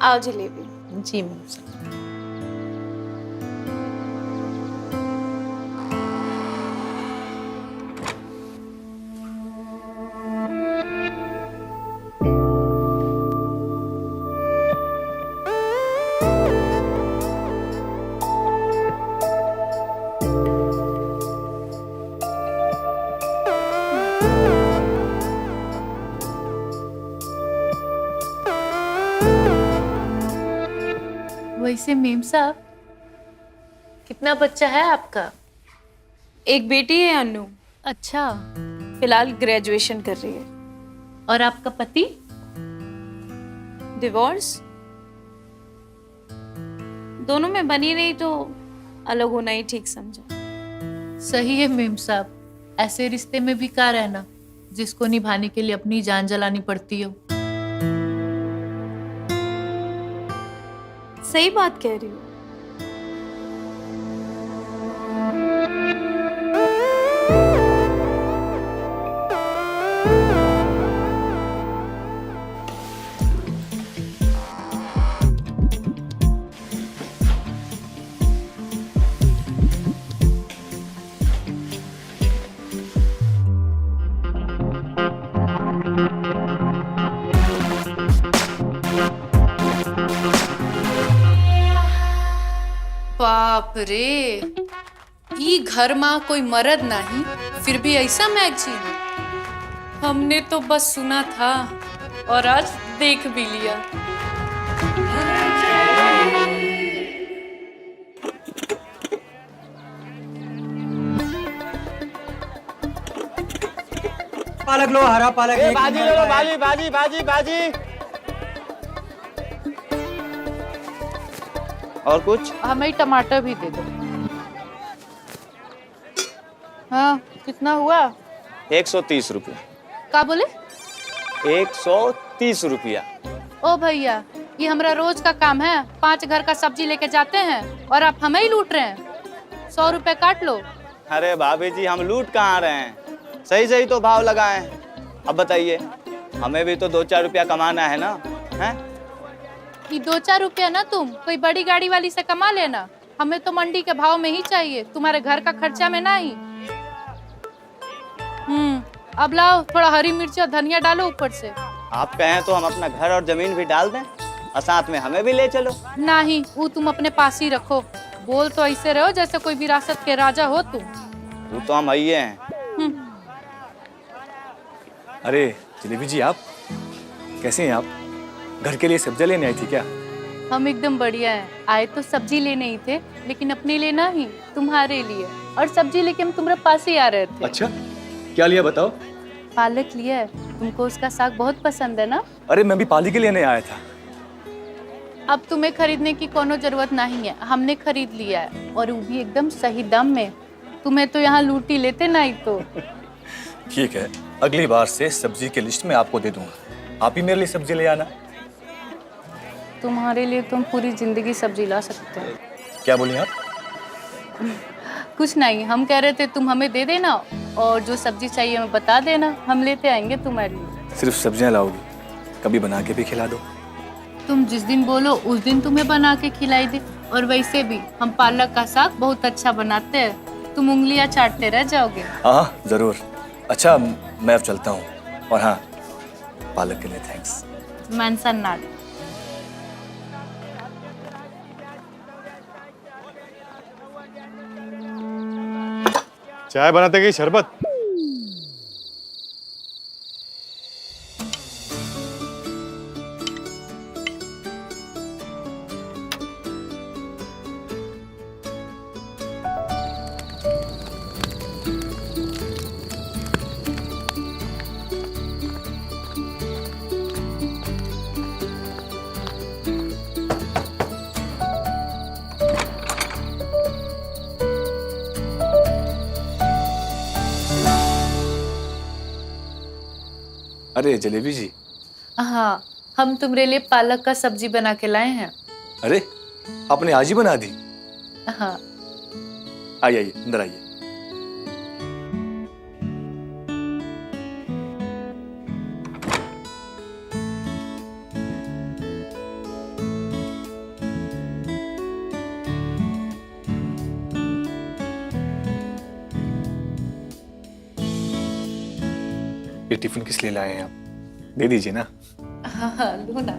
S11: आओ जलेबी।
S4: जी मैम। वैसे मेम साहब, कितना बच्चा है आपका?
S11: एक बेटी है अनु।
S4: अच्छा,
S11: फिलहाल ग्रेजुएशन कर रही है।
S4: और आपका पति?
S11: डिवोर्स। दोनों में बनी नहीं तो अलग होना ही ठीक समझा।
S4: सही है मेम साहब, ऐसे रिश्ते में भी क्या रहना जिसको निभाने के लिए अपनी जान जलानी पड़ती हो।
S11: सही बात कह रही हो।
S4: बाप रे, ई घर में कोई मर्द नहीं, फिर भी ऐसा मैगजीन। हमने तो बस सुना था और आज देख भी लिया।
S5: पालक लो, हरा पालक।
S8: भाजी लो, भाजी भाजी भाजी भाजी। और कुछ?
S4: हमें टमाटर भी दे दो। हाँ, कितना हुआ?
S8: 130 रुपया।
S4: क्या बोले?
S8: 130 रुपया।
S4: ओ भैया, ये हमारा रोज का काम है। 5 घर का सब्जी लेके जाते हैं और आप हमें ही लूट रहे हैं। 100 रुपए काट लो।
S17: अरे भाभी जी, हम लूट कहाँ रहे हैं, सही सही तो भाव लगाए। अब बताइए, हमें भी तो 2-4 रुपया कमाना है ना, हैं?
S4: ये 2-4 रुपया ना तुम कोई बड़ी गाड़ी वाली से कमा लेना, हमें तो मंडी के भाव में ही चाहिए, तुम्हारे घर का खर्चा में नहीं। अब लाओ थोड़ा हरी मिर्च और धनिया डालो ऊपर से।
S17: आप कहें तो हम अपना घर और जमीन भी डाल दें और साथ में हमें भी ले चलो।
S4: नहीं, वो तुम अपने पास ही रखो। बोल तो ऐसे रहो जैसे कोई विरासत के राजा हो तुम।
S17: वो तो हम आइए हैं।
S16: अरे जलेबी जी, आप कैसे हैं? आप घर के लिए सब्जी लेने आई थी क्या?
S4: हम एकदम बढ़िया हैं। आए तो सब्जी लेने ही थे, लेकिन अपने लिए नहीं, तुम्हारे लिए। और सब्जी लेके हम तुम्हारे पास ही आ रहे थे।
S16: अच्छा, क्या लिया बताओ?
S4: पालक लिया है, तुमको उसका साग बहुत पसंद है ना?
S16: अरे मैं भी पाली के लेने आया था।
S4: अब तुम्हें खरीदने की कोनो जरूरत नहीं है, हमने खरीद लिया है, और वो भी एकदम सही दाम में। तुम्हें तो यहाँ लूटी लेते नहीं तो।
S16: ठीक है, अगली बार से सब्जी की लिस्ट में आपको दे दूंगा, आप ही मेरे लिए सब्जी ले आना।
S4: तुम्हारे लिए तुम पूरी जिंदगी सब्जी ला सकते हो।
S16: क्या बोली आप?
S4: कुछ नहीं, हम कह रहे थे तुम हमें दे देना, और जो सब्जी चाहिए हमें बता देना, हम लेते आएंगे तुम्हारे लिए।
S16: सिर्फ सब्जियां लाओगी? कभी बना के भी खिला दो।
S4: तुम जिस दिन बोलो उस दिन तुम्हें बना के खिलाई दे। और वैसे भी हम पालक का साग बहुत अच्छा बनाते हैं, तुम उंगलियां चाटते रह जाओगे।
S16: हाँ जरूर। अच्छा, मैं अब चलता हूँ, और हाँ, पालक के लिए थैंक्स।
S4: Mention not.
S9: चाय बनाते गई शरबत?
S16: अरे जलेबी जी।
S4: हाँ, हम तुम्हारे लिए पालक का सब्जी बना के लाए हैं।
S16: अरे आपने आज ही बना दी?
S4: हाँ।
S16: आइए आइए, अंदर आइए। ये टिफिन किस लिए लाए हैं आप? दे दीजिए ना।
S4: हाँ हाँ, लो ना।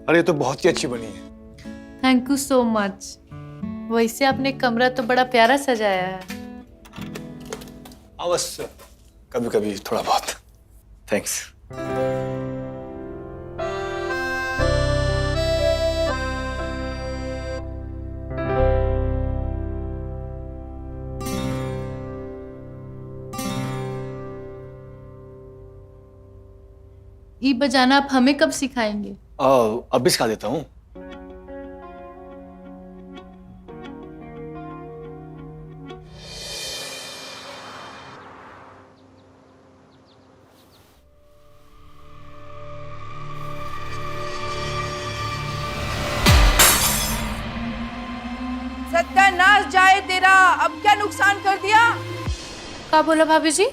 S16: अरे ये तो बहुत ही अच्छी बनी है।
S4: Thank you so much. वैसे आपने कमरा तो बड़ा प्यारा सजाया है।
S16: अवश्य, कभी कभी थोड़ा बहुत। थैंक्स।
S4: ये बजाना आप हमें कब सिखाएंगे?
S16: अभी सिखा देता हूँ।
S3: सत्यानाश जाए तेरा, अब क्या नुकसान कर दिया?
S4: क्या बोला भाभी जी?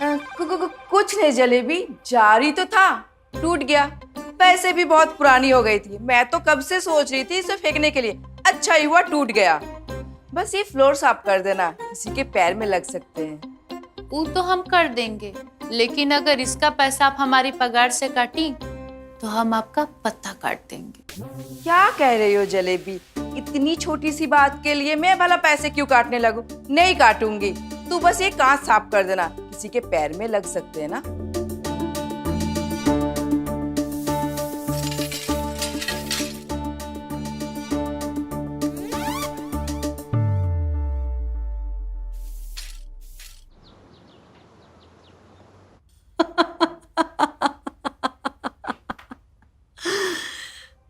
S3: कुछ नहीं जलेबी, जारी तो था, टूट गया। पैसे भी बहुत पुरानी हो गई थी, मैं तो कब से सोच रही थी इसे फेंकने के लिए। अच्छा ही हुआ टूट गया। बस ये फ्लोर साफ कर देना, किसी के पैर में लग सकते हैं।
S4: वो तो हम कर देंगे, लेकिन अगर इसका पैसा आप हमारी पगार से काटी तो हम आपका पत्ता काट देंगे।
S3: क्या कह रही हो जलेबी? इतनी छोटी सी बात के लिए मैं भला पैसे क्यों काटने लगूं? नहीं काटूंगी, तू बस ये कांच साफ कर देना, किसी के पैर में लग सकते हैं ना।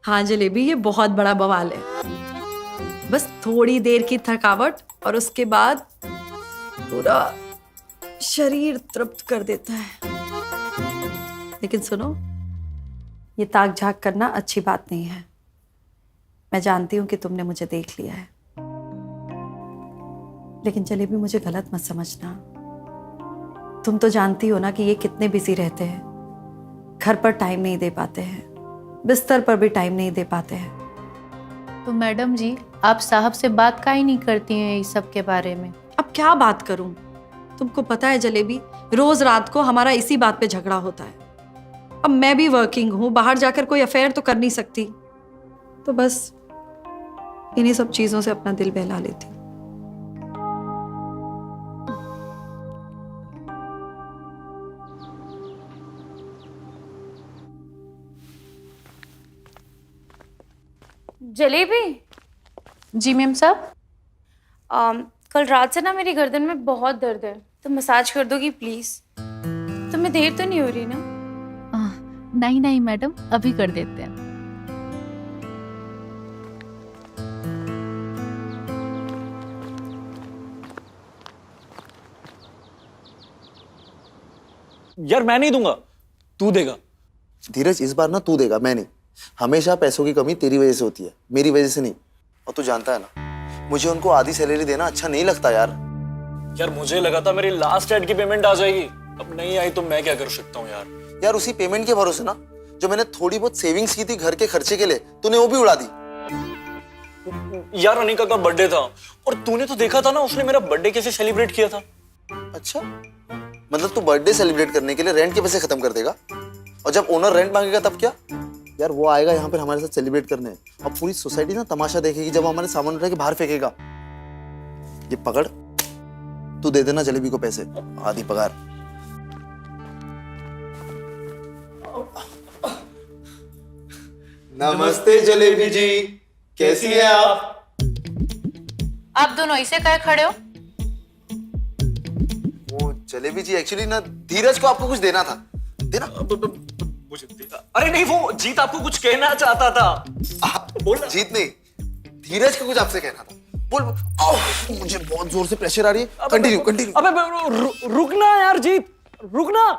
S15: हाँ जलेबी, ये बहुत बड़ा बवाल है। बस थोड़ी देर की थकावट और उसके बाद पूरा शरीर तृप्त कर देता है। लेकिन सुनो, ये ताक झाक करना अच्छी बात नहीं है। मैं जानती हूं कि तुमने मुझे देख लिया है, लेकिन जलेबी मुझे गलत मत समझना। तुम तो जानती हो ना कि ये कितने बिजी रहते हैं, घर पर टाइम नहीं दे पाते हैं, बिस्तर पर भी टाइम नहीं दे पाते हैं।
S4: तो मैडम जी, आप साहब से बात काहे नहीं करती हैं इस सब के बारे में?
S15: अब क्या बात करूं? तुमको पता है जलेबी, रोज रात को हमारा इसी बात पे झगड़ा होता है। अब मैं भी वर्किंग हूं, बाहर जाकर कोई अफेयर तो कर नहीं सकती, तो बस इन्हीं सब चीजों से अपना दिल बहला लेती हूं।
S11: जलेबी।
S4: जी मैम साहब।
S11: कल रात से ना मेरी गर्दन में बहुत दर्द है, तो मसाज कर दोगी प्लीज? तुम्हें देर तो नहीं हो रही ना?
S4: नहीं नहीं मैडम, अभी कर देते हैं।
S5: यार मैं नहीं दूंगा, तू देगा।
S18: धीरज, इस बार ना तू देगा, मैं नहीं। हमेशा पैसों की कमी तेरी वजह से होती है, मेरी वजह से नहीं। और तू जानता है ना, मुझे उनको आधी सैलरी देना अच्छा नहीं लगता यार।
S5: यार मुझे लगा था मेरी लास्ट एड की पेमेंट आ जाएगी, अब नहीं आई तो मैं क्या कर सकता हूँ यार।
S18: यार उसी पेमेंट के भरोसे ना, जो मैंने थोड़ी बहुत सेविंग्स की थी घर के खर्चे के लिए, तूने वो भी उड़ा दी।
S5: यार अनिका का बर्थडे था और तूने तो देखा था ना उसने मेरा बर्थडे कैसे सेलिब्रेट किया था।
S18: अच्छा, मतलब तू बर्थडे सेलिब्रेट करने के लिए रेंट के पैसे खत्म कर देगा, और जब ओनर रेंट मांगेगा तब क्या? यार वो आएगा यहाँ पर हमारे साथ सेलिब्रेट करने, और पूरी सोसाइटी ना तमाशा देखेगी जब हमारे सामान उठा के बाहर फेंकेगा। ये पकड़, तू दे देना जलेबी को पैसे, आधी पगार।
S19: नमस्ते जलेबी जी, कैसी हैं आप?
S4: आप दोनों ऐसे काहे खड़े हो?
S18: वो जलेबी जी, एक्चुअली ना धीरज को आपको कुछ देना था। देना?
S5: मुझे देना? अरे नहीं, वो जीत आपको कुछ कहना चाहता था। बोल।
S18: जीत नहीं, धीरज को कुछ आपसे कहना था। बोल। मुझे बहुत जोर से प्रेशर आ रही है। Continue continue.
S5: अबे रुकना यार जीत, रुकना।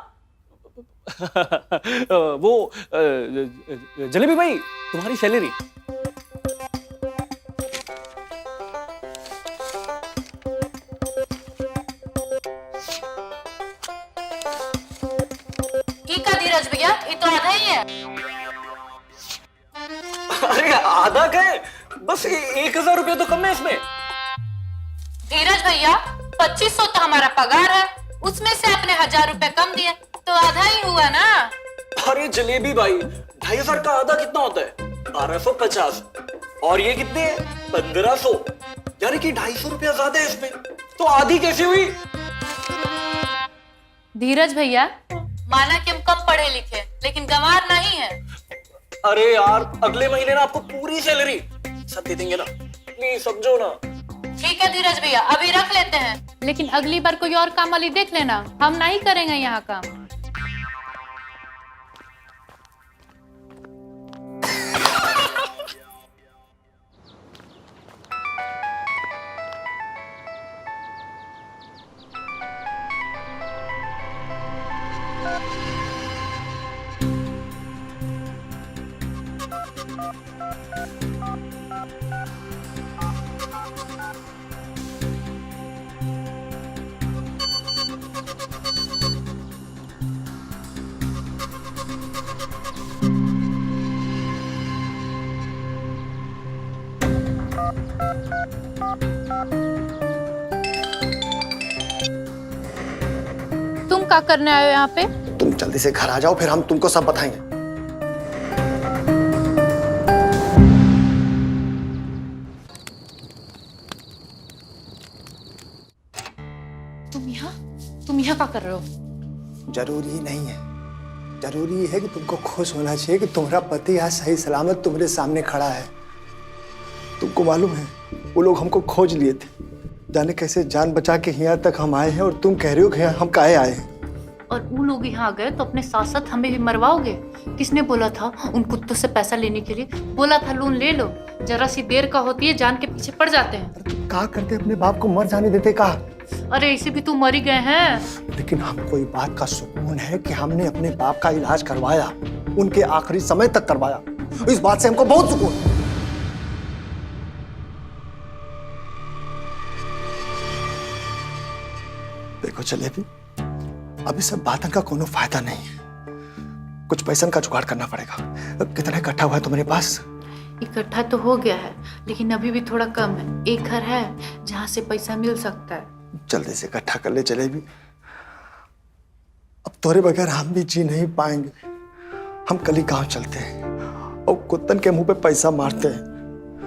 S5: वो जलेबी भाई, तुम्हारी सैलरी।
S4: ठीक है धीरज भैया, ये तो आधा ही है।
S5: अरे आधा का है, बस 1000 रुपये तो कम है इसमें।
S4: धीरज भैया, 2500 तो हमारा पगार है, उसमें से आपने 1000 रुपए कम दिए, तो आधा ही हुआ ना।
S5: अरे जलेबी भाई, 2500 का आधा कितना होता है? 1250। और ये कितने है? 1500। यानी कि 250 रुपया ज्यादा है इसमें, तो आधी कैसे हुई?
S4: धीरज भैया, माना कि हम कम पढ़े लिखे, लेकिन गंवार नहीं है।
S5: अरे यार, अगले महीने ना आपको पूरी सैलरी सब दे देंगे ना, प्लीज समझो ना।
S4: ठीक है धीरज भैया, अभी रख लेते हैं, लेकिन अगली बार कोई और काम वाली देख लेना, हम नहीं करेंगे यहाँ काम। तुम क्या करने आए हो यहाँ पे?
S18: तुम जल्दी से घर आ जाओ, फिर हम तुमको सब बताएंगे।
S4: तुम यहाँ क्या कर रहे हो?
S10: जरूरी नहीं है, जरूरी है कि तुमको खुश होना चाहिए कि तुम्हारा पति आज सही सलामत तुम्हारे सामने खड़ा है। तुमको मालूम है, वो लोग हमको खोज लिए थे, जाने कैसे जान बचा के यहाँ तक हम आए हैं, और तुम कह रहे हो कि हम काहे आए हैं।
S4: और वो लोग यहाँ आ गए तो अपने साथ साथ हमें भी मरवाओगे? किसने बोला था उन कुत्तों से पैसा लेने के लिए? बोला था लोन ले लो, जरा सी देर का होती है जान के पीछे पड़ जाते हैं।
S7: कहा करते अपने बाप को मर जाने देते कहा।
S4: अरे इसे भी तू मर ही गए हैं।
S7: लेकिन हमको ये बात का सुकून है कि हमने अपने बाप का इलाज करवाया, उनके आखिरी समय तक करवाया। इस बात से हमको बहुत सुकून है। देखो जलेबी, अभी सब बातन का कोनो फायदा नहीं है। कुछ पैसा का जुगाड़ करना पड़ेगा। कितना इकट्ठा हुआ है तुम्हारे पास?
S4: इकट्ठा तो हो गया है, लेकिन अभी भी थोड़ा कम है। एक घर है जहाँ से पैसा मिल सकता है।
S7: जल्दी से इकट्ठा कर ले जलेबी। अब तोरे बगैर हम भी जी नहीं पाएंगे। हम कल ही गांव चलते हैं और कुत्तन के मुंह पे पैसा मारते हैं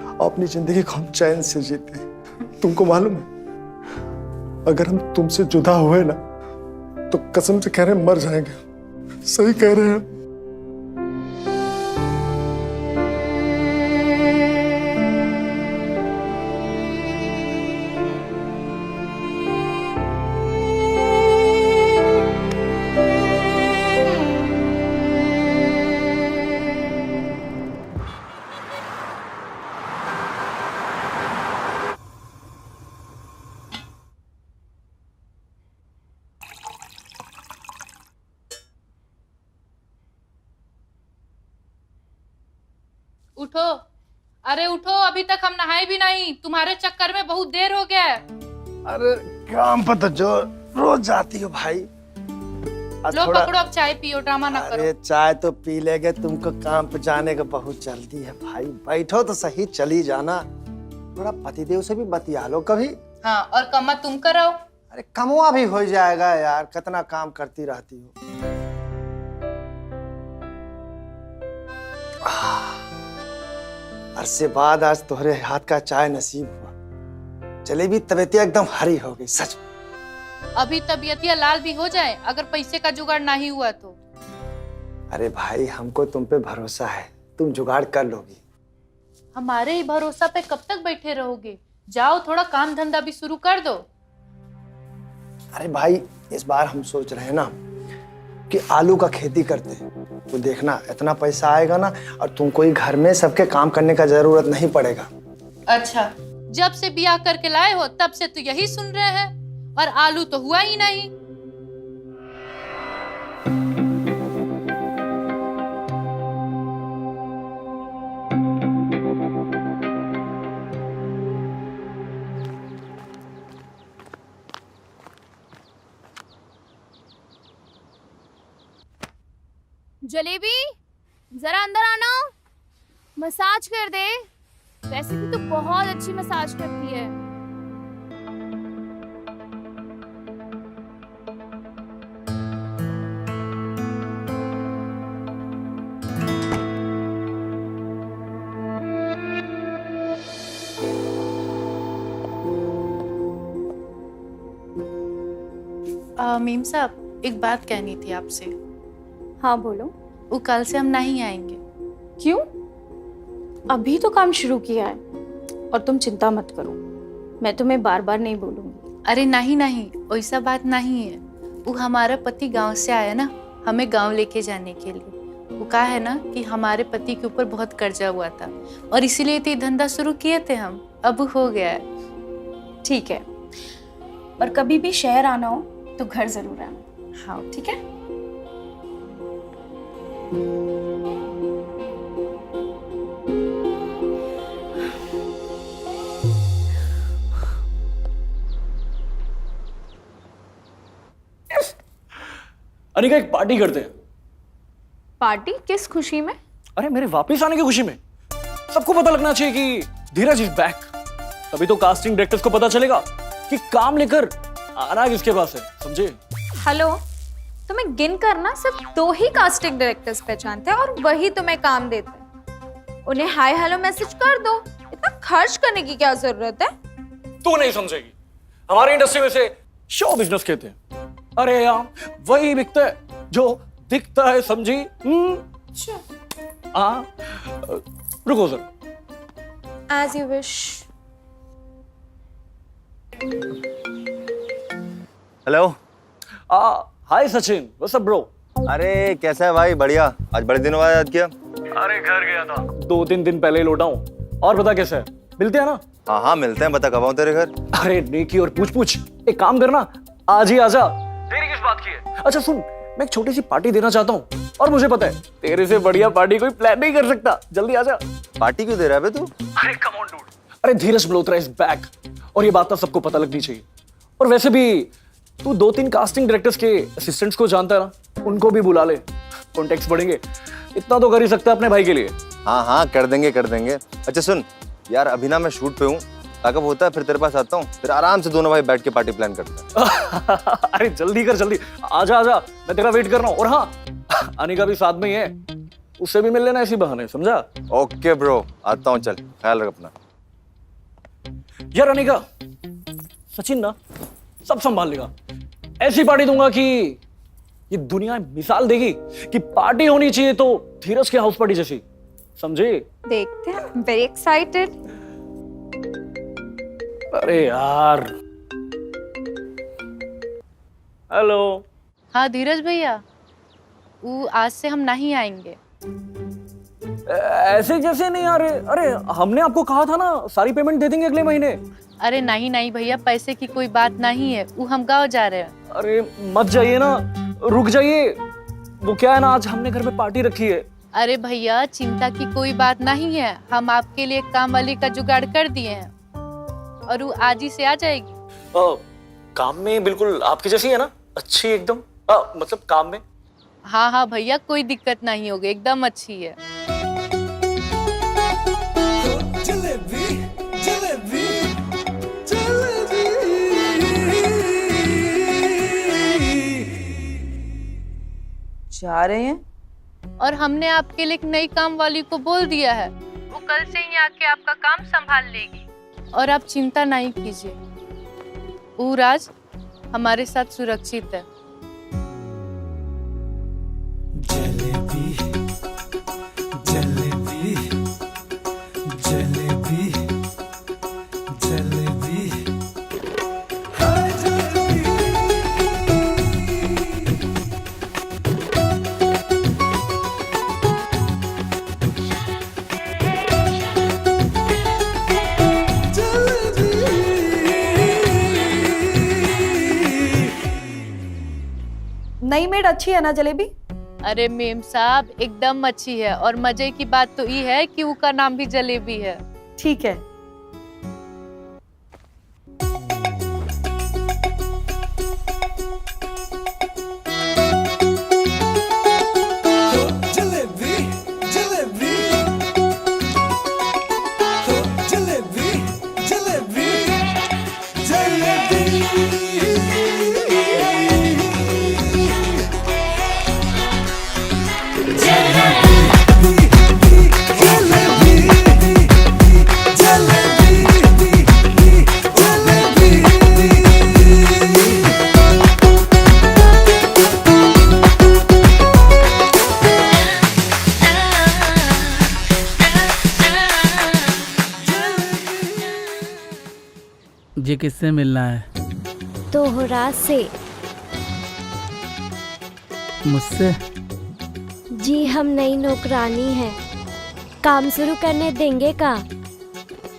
S7: और अपनी जिंदगी को हम चैन से जीते हैं। तुमको मालूम है, अगर हम तुमसे जुदा हुए ना तो कसम से कह रहे हैं मर जाएंगे। सही कह रहे हैं।
S4: उठो, अरे उठो, अभी तक हम नहाए भी नहीं। तुम्हारे चक्कर में बहुत देर हो गया है।
S7: अरे काम पर तो जो रोज जाती हो भाई।
S4: लो पकड़ो, अब चाय पियो, ड्रामा ना करो।
S7: अरे चाय तो पी लेंगे, तुमको काम पे जाने का बहुत जल्दी है भाई। बैठो तो सही, चली जाना। थोड़ा पतिदेव से भी बतिया लो कभी।
S4: हाँ, और कमा तुम कराओ।
S7: अरे कमवा भी हो जाएगा यार, कितना काम करती रहती हो। अरसे बाद आज तुम्हारे हाथ का चाय नसीब हुआ। जलेबी तबीयत एकदम हरी हो गई सच।
S4: अभी तबीयतिया लाल भी हो जाए अगर पैसे का जुगाड़ नहीं हुआ तो।
S7: अरे भाई हमको तुम पे भरोसा है, तुम जुगाड़ कर लोगी।
S4: हमारे ही भरोसा पे कब तक बैठे रहोगे? जाओ, थोड़ा काम धंधा भी शुरू कर दो।
S7: अरे भाई इस बार हम सोच रहे हैं ना कि आलू का खेती करते हैं, तो देखना इतना पैसा आएगा ना और तुमको ही घर में सबके काम करने का जरूरत नहीं पड़ेगा।
S4: अच्छा, जब से ब्याह करके लाए हो तब से तो यही सुन रहे हैं, और आलू तो हुआ ही नहीं।
S20: जलेबी जरा अंदर आना, मसाज कर दे। वैसे भी तो बहुत अच्छी मसाज करती है।
S4: मीम साहब, एक बात कहनी थी आपसे।
S11: हाँ बोलो।
S4: वो कल से हम नहीं आएंगे।
S11: क्यों? अभी तो काम शुरू किया है। और तुम चिंता मत करो, मैं तुम्हें बार बार नहीं बोलूंगी।
S4: अरे नहीं नहीं, वैसा बात नहीं है। वो हमारा पति गांव से आया ना, हमें गांव लेके जाने के लिए। वो कहा है ना कि हमारे पति के ऊपर बहुत कर्जा हुआ था और इसीलिए तो धंधा शुरू किए थे हम। अब हो गया है।
S11: ठीक है, और कभी भी शहर आना हो तो घर जरूर आना।
S4: हाँ
S11: ठीक है।
S5: अनिका, एक पार्टी करते हैं।
S20: पार्टी? किस खुशी में?
S5: अरे मेरे वापस आने की खुशी में। सबको पता लगना चाहिए कि धीरज इज बैक। तभी तो कास्टिंग डायरेक्टर्स को पता चलेगा कि काम लेकर आना किसके पास है, समझे?
S20: हेलो, तुम्हें गिन कर ना सिर्फ 2 ही कास्टिंग डायरेक्टर्स पहचानते हैं और वही तुम्हें काम देते हैं। उन्हें हाय हेलो मैसेज कर दो, इतना खर्च करने की क्या जरूरत है?
S5: तू नहीं समझेगी, हमारी इंडस्ट्री में से शो बिजनेस कहते हैं। अरे यार, वही बिकता है जो दिखता है, समझी? रुको sir.
S20: As you wish.
S17: Hello.
S5: Hi Sachin, what's up bro?
S17: अरे कैसा है भाई? बढ़िया। आज बड़े दिनों बाद याद किया।
S5: अरे घर गया था, 2-3 दिन पहले ही लौटा हूँ। और बता कैसा है? मिलते हैं ना?
S17: हाँ हाँ मिलते हैं। बता कब आऊं तेरे घर?
S5: अरे नेकी और पूछ एक काम करना, आज ही आजा। देरी किस बात की है? अच्छा सुन, मैं एक छोटी सी पार्टी देना चाहता हूँ और मुझे पता है तेरे से बढ़िया पार्टी कोई प्लान नहीं कर सकता। जल्दी आजा।
S17: पार्टी क्यों दे रहा है बे तू?
S5: अरे कम ऑन डूड। अरे धीरज मल्होत्रा इज बैक और ये बात तो सबको पता लगनी चाहिए। और वैसे भी तू 2-3 कास्टिंग डायरेक्टर्स के असिस्टेंट्स को जानता है ना, उनको भी बुला ले, कॉन्टेक्ट्स बढ़ेंगे। इतना तो कर ही सकता है अपने भाई के लिए।
S17: हाँ हाँ कर देंगे कर देंगे। अच्छा सुन यार, अभी ना मैं शूट पे हूँ, पैकअप होता है फिर तेरे पास आता हूँ, फिर आराम से दोनों भाई बैठ के पार्टी प्लान करते हैं।
S5: अरे जल्दी कर, जल्दी आजा आजा, मैं तेरा वेट कर रहा हूँ। और हाँ, अनिका भी साथ में ही है, उससे भी मिल लेना इसी बहाने, समझा?
S17: ओके ब्रो, आता हूँ। चल ख्याल रख अपना।
S5: यार अनिका, सचिन ना सब संभाल लेगा। ऐसी पार्टी दूंगा कि ये दुनिया मिसाल देगी कि पार्टी होनी चाहिए तो धीरज के हाउस पार्टी जैसी, समझे?
S20: देखते हैं, वेरी एक्साइटेड।
S5: अरे यार, हेलो।
S4: हाँ धीरज भैया, वो आज से हम नहीं आएंगे।
S5: ऐसे जैसे नहीं आ रहे? अरे हमने आपको कहा था ना सारी पेमेंट दे देंगे अगले महीने।
S4: अरे नहीं नहीं भैया, पैसे की कोई बात नहीं है, वो हम गाँव जा रहे हैं।
S5: अरे मत जाइए ना, रुक जाइए। वो क्या है ना, आज हमने घर में पार्टी रखी है।
S4: अरे भैया चिंता की कोई बात नहीं है, हम आपके लिए काम वाली का जुगाड़ कर दिए हैं और वो आज ही से आ जाएगी।
S5: काम में बिल्कुल आपकी जैसी है ना, अच्छी एकदम, मतलब काम में।
S4: हाँ हाँ भैया, कोई दिक्कत नहीं होगी, एकदम अच्छी है।
S19: जलेबी जलेबी
S3: जा रहे हैं?
S4: और हमने आपके लिए एक नई काम वाली को बोल दिया है, वो कल से ही आके आपका काम संभाल लेगी और आप चिंता नहीं कीजिए, वो राज हमारे साथ सुरक्षित है।
S19: जलेबी जलेबी जलेबी जलेबी हाय जलेबी।
S15: नई मेड अच्छी है ना जलेबी?
S4: अरे मेम साहब एकदम अच्छी है, और मजे की बात तो ये है कि उसका नाम भी जलेबी है।
S15: ठीक है।
S19: जलेबी जलेबी जलेबी जलेबी
S12: जी किससे मिलना है?
S21: तोहरा से।
S12: मुझसे?
S21: जी हम नई नौकरानी हैं, काम शुरू करने देंगे का?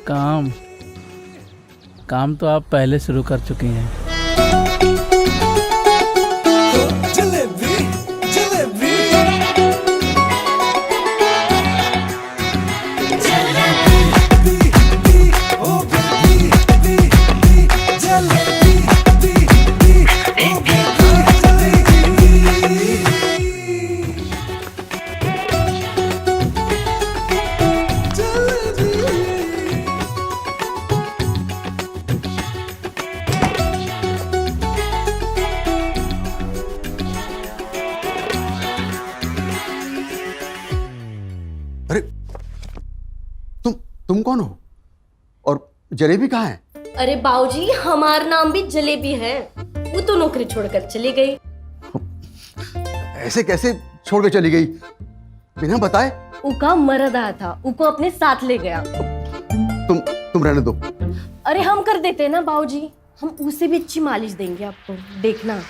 S12: काम? काम तो आप पहले शुरू कर चुकी हैं।
S19: जलेबी जलेबी
S7: तुम कौन हो और जलेबी कहाँ है?
S21: अरे बाबूजी हमारा नाम भी जलेबी है, वो तो नौकरी छोड़कर चली गई।
S7: ऐसे कैसे छोड़ के चली गई बिना बताए?
S21: उका मरद आया था, उको अपने साथ ले गया।
S7: तुम रहने दो।
S21: अरे हम कर देते हैं ना बाबूजी, हम उसे भी अच्छी मालिश देंगे आपको, देखना।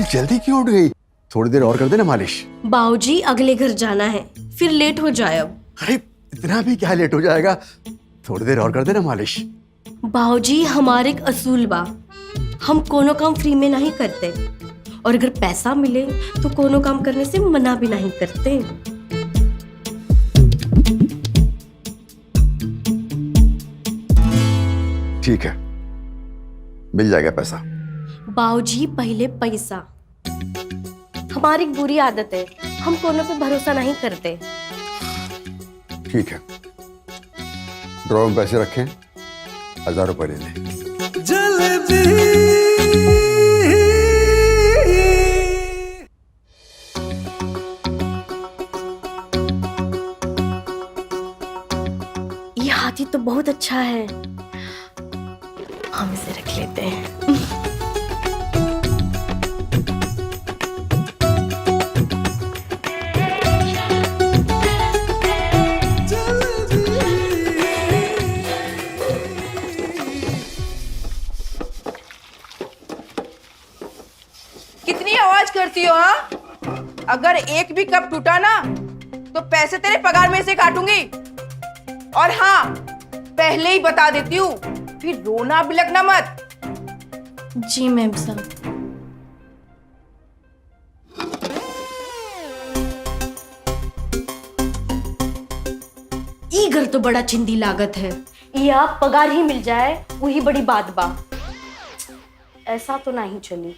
S7: जल्दी क्यों उठ गई? थोड़ी देर और कर देना मालिश।
S21: बाबूजी अगले घर जाना है, फिर लेट हो जाए। अब
S7: अरे इतना भी क्या लेट हो जाएगा, थोड़ी देर और कर देना मालिश।
S21: बाबूजी हमारे एक असूल बा, हम कोनो काम फ्री में नहीं करते, और अगर पैसा मिले तो कोनो काम करने से मना भी नहीं करते।
S7: ठीक है, मिल जाएगा पैसा।
S21: बाबूजी पहले पैसा, हमारी एक बुरी आदत है, हम कोनो पे भरोसा नहीं करते।
S7: ठीक है, ड्रॉ में पैसे रखें, 1000 रुपए ले लें।
S21: ये हाथी तो बहुत अच्छा है, हम इसे रख लेते हैं।
S3: कितनी आवाज करती हो हाँ? अगर एक भी कप टूटा ना तो पैसे तेरे पगार में से काटूंगी। और हाँ, पहले ही बता देती हूँ, फिर रोना बिलखना मत।
S21: जी मैम साहब। ई घर तो बड़ा चिंदी लागत है, या पगार ही मिल जाए वही बड़ी बात बा। ऐसा तो नहीं चली।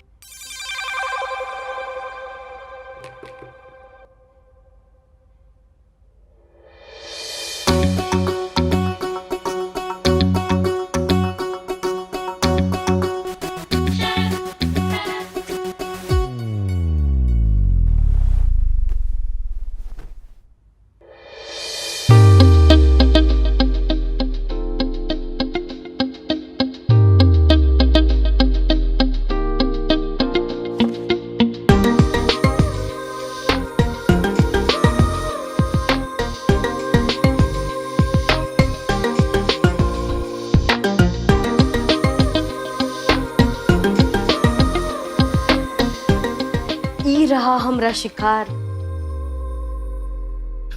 S21: रहा हमरा शिकार।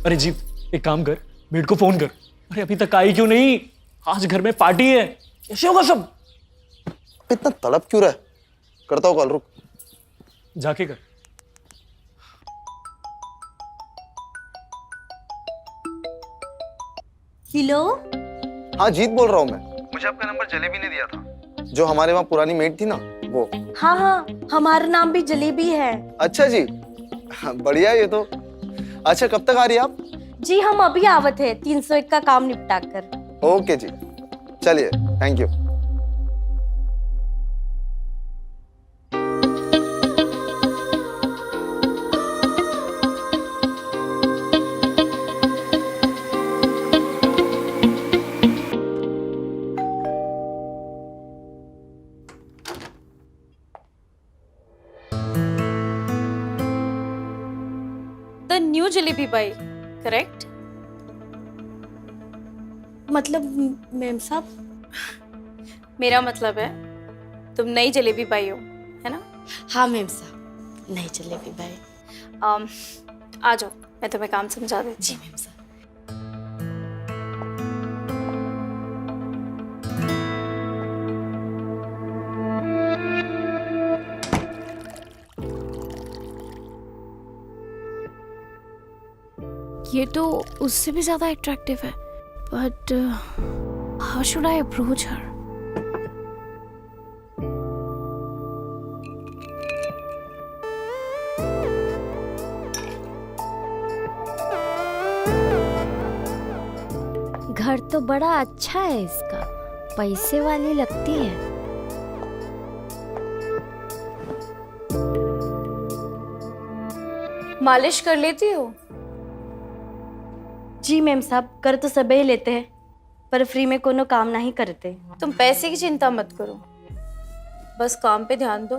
S5: अरे जी, एक काम कर, मेड को फोन कर। अरे अभी तक आई क्यों नहीं? आज घर में पार्टी है, कैसे होगा सब?
S18: इतना तड़प क्यों रहा है? करता हूँ कॉल, रुक।
S5: जाके कर।
S21: हेलो।
S18: हाँ जीत बोल रहा हूँ मैं।
S14: मुझे आपका नंबर जलेबी ने दिया था,
S18: जो हमारे वहाँ पुरानी मेड थी ना, वो।
S21: हाँ हाँ, हमारा नाम भी जलेबी है।
S18: अच्छा जी, बढ़िया ये तो। अच्छा कब तक आ रही है आप?
S21: जी हम अभी आवत है, 301 का काम निपटा कर।
S18: ओके जी, चलिए, thank you.
S11: The new jalebi buy, correct?
S21: मतलब मैम साहब?
S11: मेरा मतलब है तुम नई जलेबी पाई हो, है ना?
S21: हाँ मैम साहब, नई जलेबी पाई।
S11: आ जाओ, मैं तुम्हें काम समझा देती।
S21: जी मैम साहब।
S11: ये तो उससे भी ज्यादा अट्रैक्टिव है, but how should I approach her?
S21: घर तो बड़ा अच्छा है इसका, पैसे वाली लगती है।
S11: मालिश कर लेती हो?
S21: जी मैम साहब, कर तो सबे ही लेते हैं, पर फ्री में कोनो काम नहीं करते।
S11: तुम पैसे की चिंता मत करो, बस काम पे ध्यान दो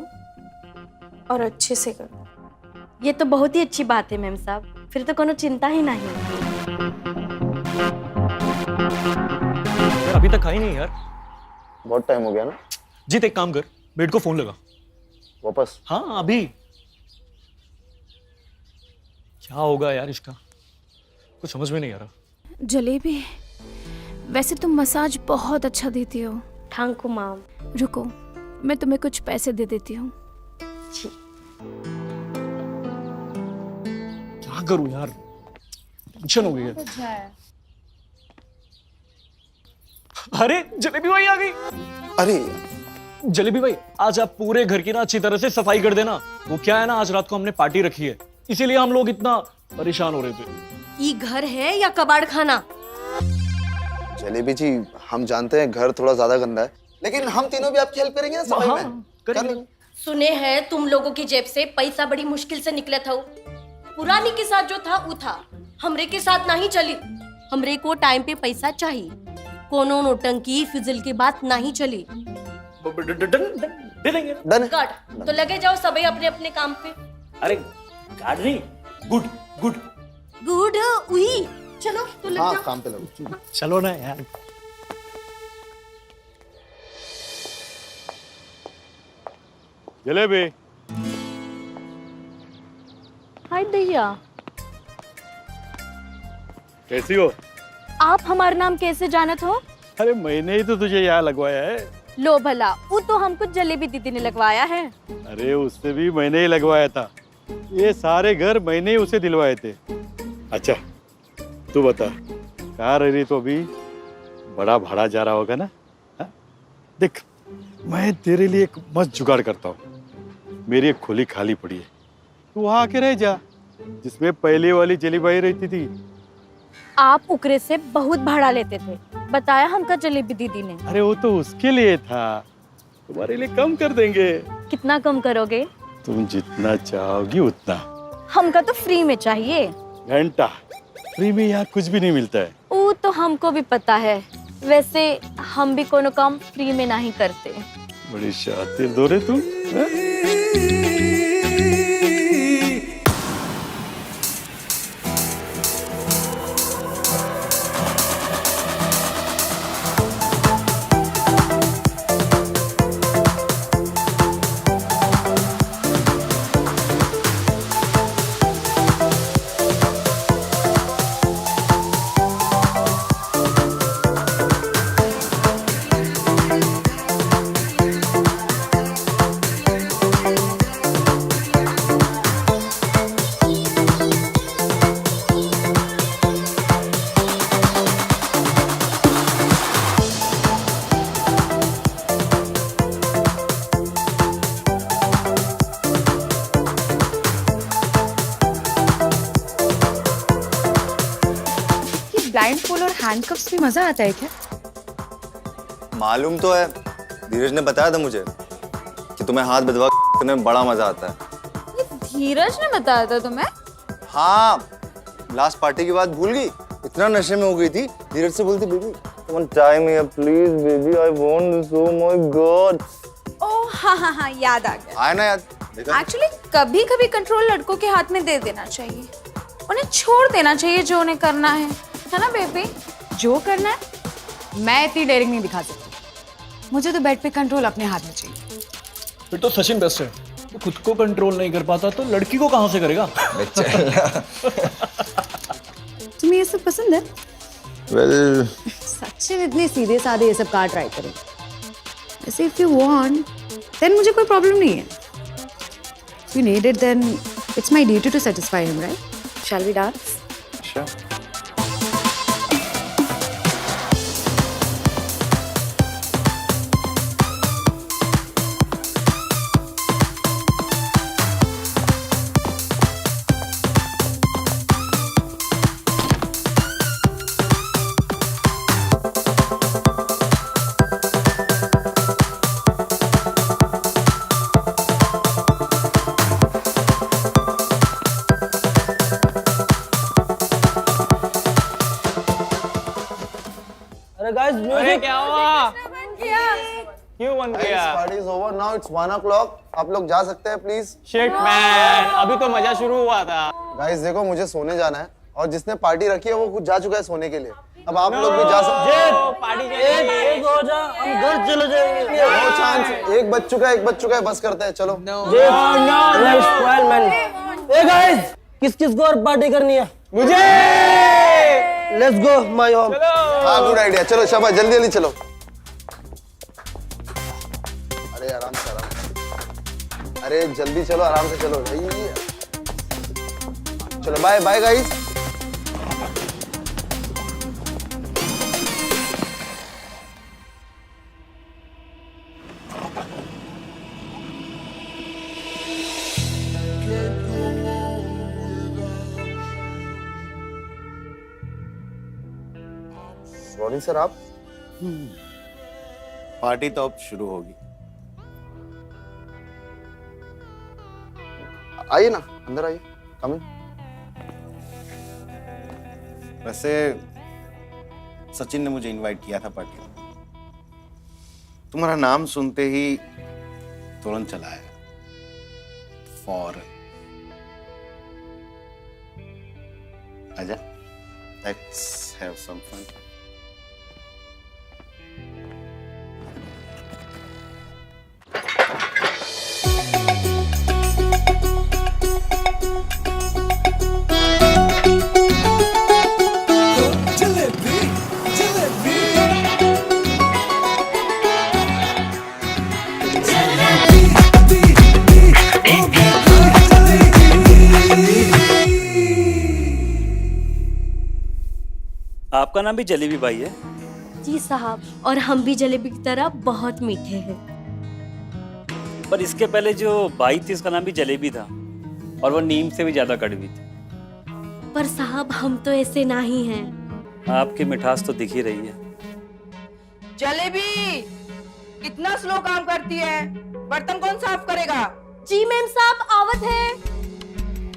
S11: और अच्छे से करो।
S21: ये तो बहुत ही अच्छी बात है मैम साहब, फिर तो कोनो चिंता ही नहीं।
S5: अभी तक आई नहीं यार।
S18: बहुत टाइम हो गया ना।
S5: जीत एक काम कर, मेड को फोन लगा।
S18: वापस?
S5: हाँ अभी। क्या होगा यार इसका, कुछ समझ में नहीं आ रहा।
S20: जलेबी, वैसे तुम मसाज बहुत अच्छा देती हो।
S21: Thank you ma'am.
S20: रुको, मैं तुम्हें कुछ पैसे दे देती हूँ।
S5: क्या करूं यार, टेंशन हो गई है। अरे जलेबी भाई आ गई।
S18: अरे
S5: जलेबी भाई, आज आप पूरे घर की ना अच्छी तरह से सफाई कर देना। वो क्या है ना, आज रात को हमने पार्टी रखी है, इसीलिए हम लोग इतना परेशान हो रहे थे।
S21: ये घर है या कबाड़ खाना?
S18: जलेबी जी, हम जानते हैं घर थोड़ा ज्यादा गंदा है, लेकिन हम तीनों भी आपकी हेल्प करेंगे ना सफाई में। कर लेंगे।
S21: सुने हैं तुम लोगों की जेब से पैसा बड़ी मुश्किल से निकला था। पुरानी के साथ जो था वो था, हमरे के साथ नहीं चली। हमरे को टाइम पे पैसा चाहिए, कोनो नोटंकी फिजल की बात नहीं चली।
S5: दे देंगे।
S18: डन।
S21: तो लगे जाओ सभी अपने अपने काम पे।
S5: अरे गार्ड नहीं, गुड गुड
S21: गुड उही। चलो तो लग
S18: हाँ,
S21: जाओ
S18: काम पे लगो।
S5: चलो ना यार।
S9: जलेबी।
S11: हाय दैया,
S9: कैसी हो?
S11: आप हमारा नाम कैसे जानत हो?
S9: अरे मैंने ही तो तुझे यहाँ लगवाया है।
S11: लो भला, वो तो हमको जलेबी दीदी ने लगवाया है।
S9: अरे उससे भी मैंने ही लगवाया था। ये सारे घर मैंने ही उसे दिलवाए थे। अच्छा तू बता, कहाँ रह रही तो अभी? बड़ा भाड़ा जा रहा होगा ना? हा? देख, मैं तेरे लिए एक मस्त जुगाड़ करता हूँ। मेरी एक खोली खाली पड़ी है, तू वहाँ आके रह जा, जिसमें पहले वाली जलेबी रहती थी।
S11: आप उकरे से बहुत भाड़ा लेते थे, बताया हमका जलेबी दीदी ने।
S9: अरे वो तो उसके लिए था, तुम्हारे लिए कम कर देंगे।
S11: कितना कम करोगे?
S9: तुम जितना चाहोगी उतना।
S11: हमका तो फ्री में चाहिए।
S9: घंटा फ्री में यहाँ कुछ भी नहीं मिलता है।
S11: वो तो हमको भी पता है, वैसे हम भी कोनो काम फ्री में नहीं करते।
S9: बड़ी शातिर दो रे तुम।
S3: ब्लाइंड फोल्ड और हैंडकफ्स में मजा आता है क्या?
S18: मालूम तो है, धीरज ने बताया था मुझे कि तुम्हें हाथ बदवा करने में बड़ा मजा आता है।
S20: ये धीरज ने बताया था तुम्हें?
S18: हाँ, लास्ट पार्टी की बात भूल गई? इतना नशे में हो गई थी, धीरज से बोलती baby come time here please baby, I want this, oh my God.
S20: Oh हाँ, याद आ गया।
S18: आया ना याद?
S20: एक्चुअली कभी कभी कंट्रोल लड़कों के हाथ में दे देना चाहिए, उन्हें छोड़ देना चाहिए जो उन्हें करना है ना बेबी?
S3: जो करना है मैं इतनी डेयरिंग नहीं दिखा सकती, मुझे तो बेड पे कंट्रोल अपने हाथ में चाहिए।
S5: फिर तो सचिन बेस्ट है, वो खुद को कंट्रोल नहीं कर पाता तो लड़की को कहाँ से करेगा?
S3: तुम्हें ये सब पसंद है?
S18: वेल
S3: सचिन इतने सीधे साधे ये सब कहाँ ट्राई करें? वैसे इफ यू वांट देन मुझे कोई प्रॉब्लम नहीं है। If you need it then it's my duty to satisfy him, right? Shall we dance?
S18: Sure.
S17: अरे क्या हुआ? क्यों बंद किया?
S18: Party is over now. It's 1 o'clock. आप लोग जा सकते हैं प्लीज।
S17: Shit man, अभी तो मजा शुरू हुआ था।
S18: गाइस देखो, मुझे सोने जाना है और जिसने पार्टी रखी है वो खुद जा चुका है सोने के लिए। अब आप लोग भी जा सकते
S19: एक हो जा, हम घर चले जाएंगे।
S18: नो चांस, एक बच चुका है, बस करते हैं, चलो।
S19: किस किस को और पार्टी करनी है?
S18: मुझे।
S19: Let's go my home.
S18: हाँ गुड आइडिया, चलो शाबाश, जल्दी जल्दी चलो। अरे आराम से, अरे जल्दी चलो, आराम से चलो भाई। चलो bye bye guys. Sorry sir, आप
S9: पार्टी तो अब शुरू होगी।
S18: आइए ना, अंदर आइए, कम इन।
S9: वैसे सचिन ने मुझे इनवाइट किया था पार्टी में। तुम्हारा नाम सुनते ही तुरंत चला आया, फौरन। आजा, लेट्स हैव सम फन।
S12: आपका नाम भी जलेबी भाई है?
S21: जी साहब, और हम भी जलेबी की तरह बहुत मीठे हैं।
S12: पर इसके पहले जो भाई थी उसका नाम भी जलेबी था, और वो नीम से भी ज्यादा कड़वी थी।
S21: पर साहब हम तो ऐसे नहीं हैं।
S12: आपकी मिठास तो दिख ही रही है।
S3: जलेबी कितना स्लो काम करती है, बर्तन कौन साफ करेगा?
S21: जी मैम साहब, आवत है।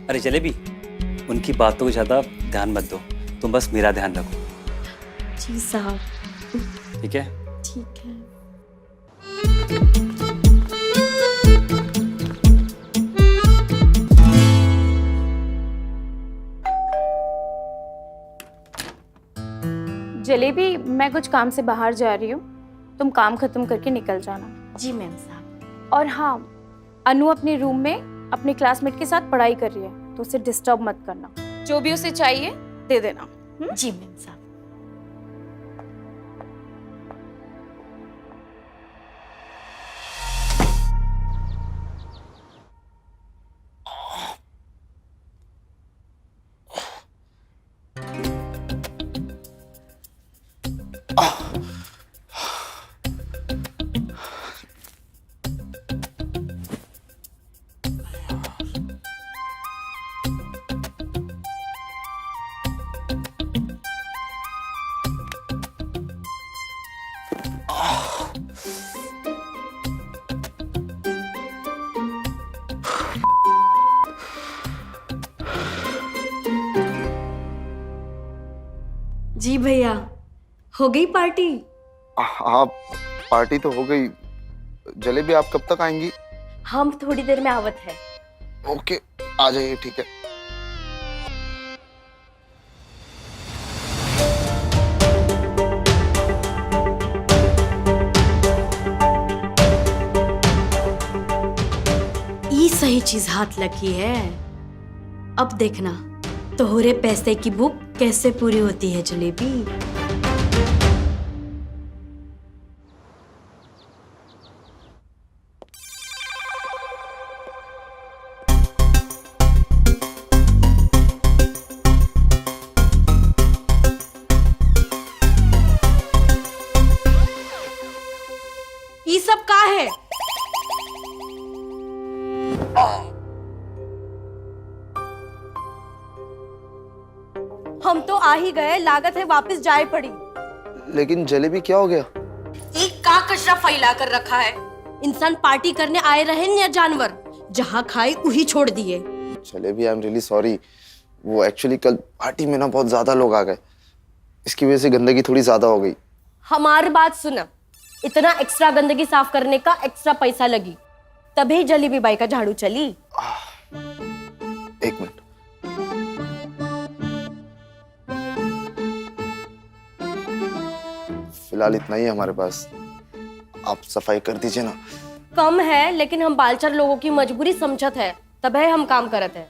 S12: अरे जलेबी, उनकी बातों को ज्यादा ध्यान मत दो, तुम बस मेरा ध्यान रखो।
S21: जी साहब।
S12: ठीक है?
S21: ठीक है।
S20: जलेबी, मैं कुछ काम से बाहर जा रही हूँ, तुम काम खत्म करके निकल जाना।
S21: जी मैम साहब।
S20: और हाँ, अनु अपने रूम में अपने क्लासमेट के साथ पढ़ाई कर रही है, तो उसे डिस्टर्ब मत करना। जो भी उसे चाहिए दे देना।
S21: जी मैम साहब। जी भैया, हो गई पार्टी?
S18: हाँ पार्टी तो हो गई। जलेबी आप कब तक आएंगी?
S21: हम थोड़ी देर में आवत है।
S18: ओके, आ जाइए, ठीक है।
S21: ये सही चीज हाथ लगी है। अब देखना तोहरे पैसे की भूख कैसे पूरी होती है जलेबी। ये सब का है? हम तो आ ही गए, लागत है वापस जाए पड़ी।
S18: लेकिन जलेबी क्या हो गया?
S21: एक का कचरा फैला कर रखा है। इंसान पार्टी करने आए रहे या जानवर, जहाँ खाए वही छोड़ दिए।
S18: Jalebi I am really sorry. वो एक्चुअली कल पार्टी में ना बहुत ज्यादा लोग आ गए, इसकी वजह से गंदगी थोड़ी ज्यादा हो गई।
S21: हमारी बात सुना, इतना एक्स्ट्रा गंदगी साफ करने का एक्स्ट्रा पैसा लगी, तभी जलेबी बाई का झाड़ू चली।
S18: एक मिनट। फिलहाल इतना ही है हमारे पास, आप सफाई कर दीजिए ना।
S21: कम है लेकिन हम बालचर लोगों की मजबूरी समझत है, तब है हम काम करत है।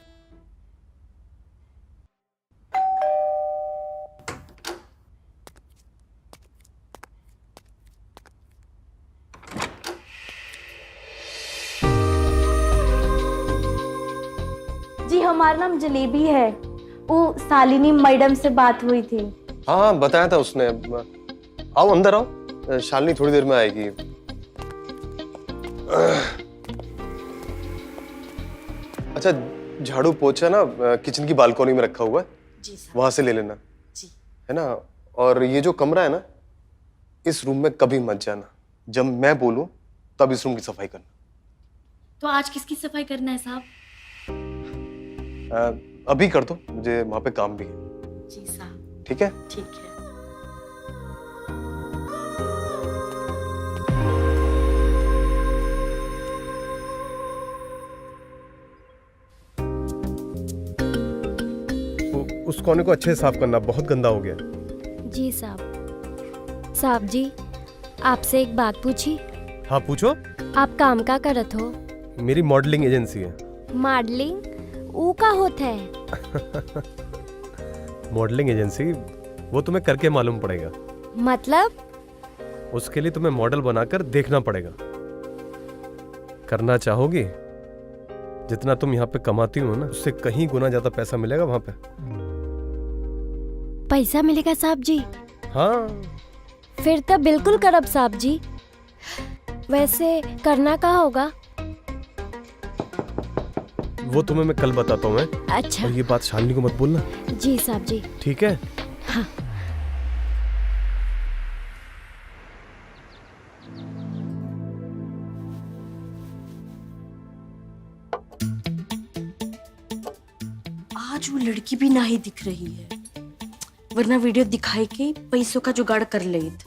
S11: जी हमारा नाम जलेबी है, वो शालिनी मैडम से बात हुई थी।
S14: हाँ बताया था उसने। आओ अंदर आओ, शालिनी थोड़ी देर में आएगी। अच्छा झाड़ू पोछा ना किचन की बालकनी में रखा हुआ है, वहां से ले लेना जी। है ना। और ये जो कमरा है ना, इस रूम में कभी मत जाना, जब मैं बोलूं तब इस रूम की सफाई करना।
S21: तो आज किसकी सफाई करना है साहब?
S14: अभी कर दो, मुझे वहां पे काम भी है।
S21: जी साहब।
S14: ठीक है।
S21: ठीक है।
S14: उस कोने को अच्छे से साफ करना, बहुत गंदा हो गया।
S2: जी साहब। साहब जी आपसे एक बात पूछी?
S14: हाँ पूछो।
S2: आप काम का करत हो?
S14: मेरी मॉडलिंग एजेंसी है।
S2: मॉडलिंग वो का होता है?
S14: मॉडलिंग एजेंसी वो तुम्हें करके मालूम पड़ेगा।
S2: मतलब?
S14: उसके लिए तुम्हें मॉडल बनाकर देखना पड़ेगा। करना चाहोगी? जितना तुम यहाँ पे कमाती हो ना, उससे कहीं गुना ज्यादा पैसा मिलेगा वहां पे।
S2: पैसा मिलेगा साहब जी?
S14: हाँ।
S2: फिर तो बिल्कुल करब साहब जी। वैसे करना का होगा?
S14: वो तुम्हें मैं कल बताता हूँ।
S2: अच्छा।
S14: और ये बात शालिनी को मत बोलना।
S2: जी साहब जी।
S14: ठीक है।
S2: हाँ।
S21: आज वो लड़की भी नहीं दिख रही है, वरना वीडियो दिखाई के पैसों का जुगाड़ कर लेत।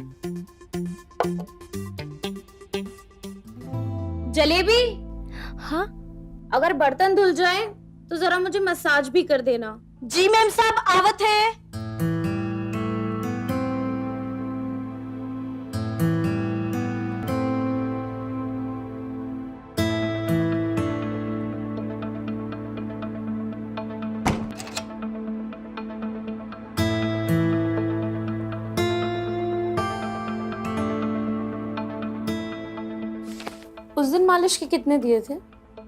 S20: जलेबी।
S2: हाँ।
S20: अगर बर्तन धुल जाए तो जरा मुझे मसाज भी कर देना।
S21: जी मैम साहब आवत है।
S20: उस दिन मालिश के कितने दिए थे?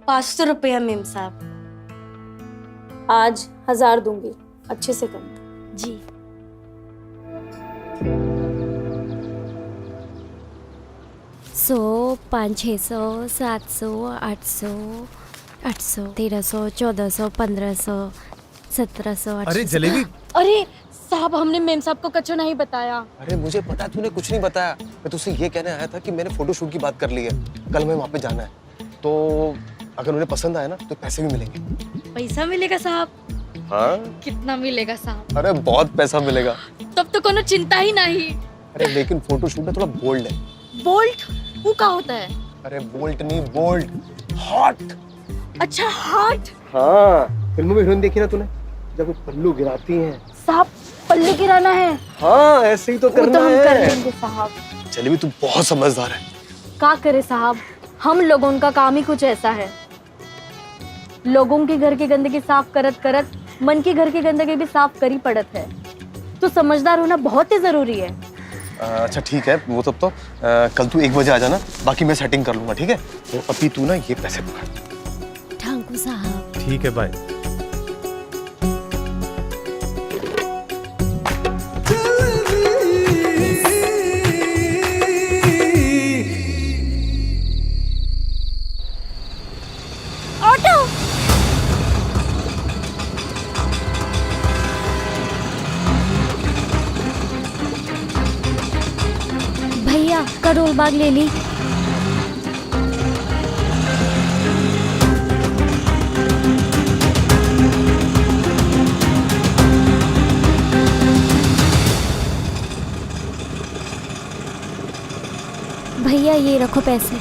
S21: 500 रुपया मैम साहब।
S20: आज 1000 दूंगी, अच्छे से करना।
S21: जी।
S2: सौ 500, 600, 700, 800, 800, 1300, 1400, 1500, 1700, 800।
S14: अरे जलेबी।
S20: अरे साहब हमने मेम साहब को कच्चो नहीं बताया।
S14: अरे मुझे पता है, तूने कुछ नहीं बताया। मैं तुझसे ये कहने आया था कि मैंने फोटोशूट की बात कर ली है, कल मैं वहाँ पे जाना है, तो अगर उन्हें पसंद आया ना तो पैसे भी मिलेंगे।
S20: पैसा मिलेगा साहब?
S14: हाँ।
S20: कितना मिलेगा साहब?
S14: अरे बहुत पैसा मिलेगा।
S20: तब तो कोनो चिंता ही नहीं।
S14: अरे लेकिन फोटोशूट में थोड़ा बोल्ड है।
S20: बोल्ट वो क्या होता है?
S14: अरे बोल्ट नहीं, बोल्ड, हॉट।
S20: अच्छा हॉट।
S14: हाँ, फिल्मों में हीरोइन देखी ना तूने, जब वो पल्लू गिराती हैं।
S20: साहब पल्लू गिराना है?
S14: हाँ ऐसे ही तो करना
S20: वो तो हम
S14: है।
S20: कर देंगे साहब।
S14: जलेबी तू बहुत समझदार है।
S20: क्या करे साहब, हम लोगों का काम ही कुछ ऐसा है। लोगों के घर की गंदगी साफ करत करत मन के घर की गंदगी भी साफ करी पड़त है, तो समझदार होना बहुत ही जरूरी है।
S14: अच्छा ठीक है, वो तब तो कल तू 1 बजे आ जाना, बाकी मैं सेटिंग कर लूंगा। ठीक है, तो अभी तू ना ये पैसे पकड़।
S2: ठाकुर साहब।
S14: ठीक है बाय।
S20: ऑटो।
S2: भैया करोल बाग ले ली। भैया ये रखो पैसे।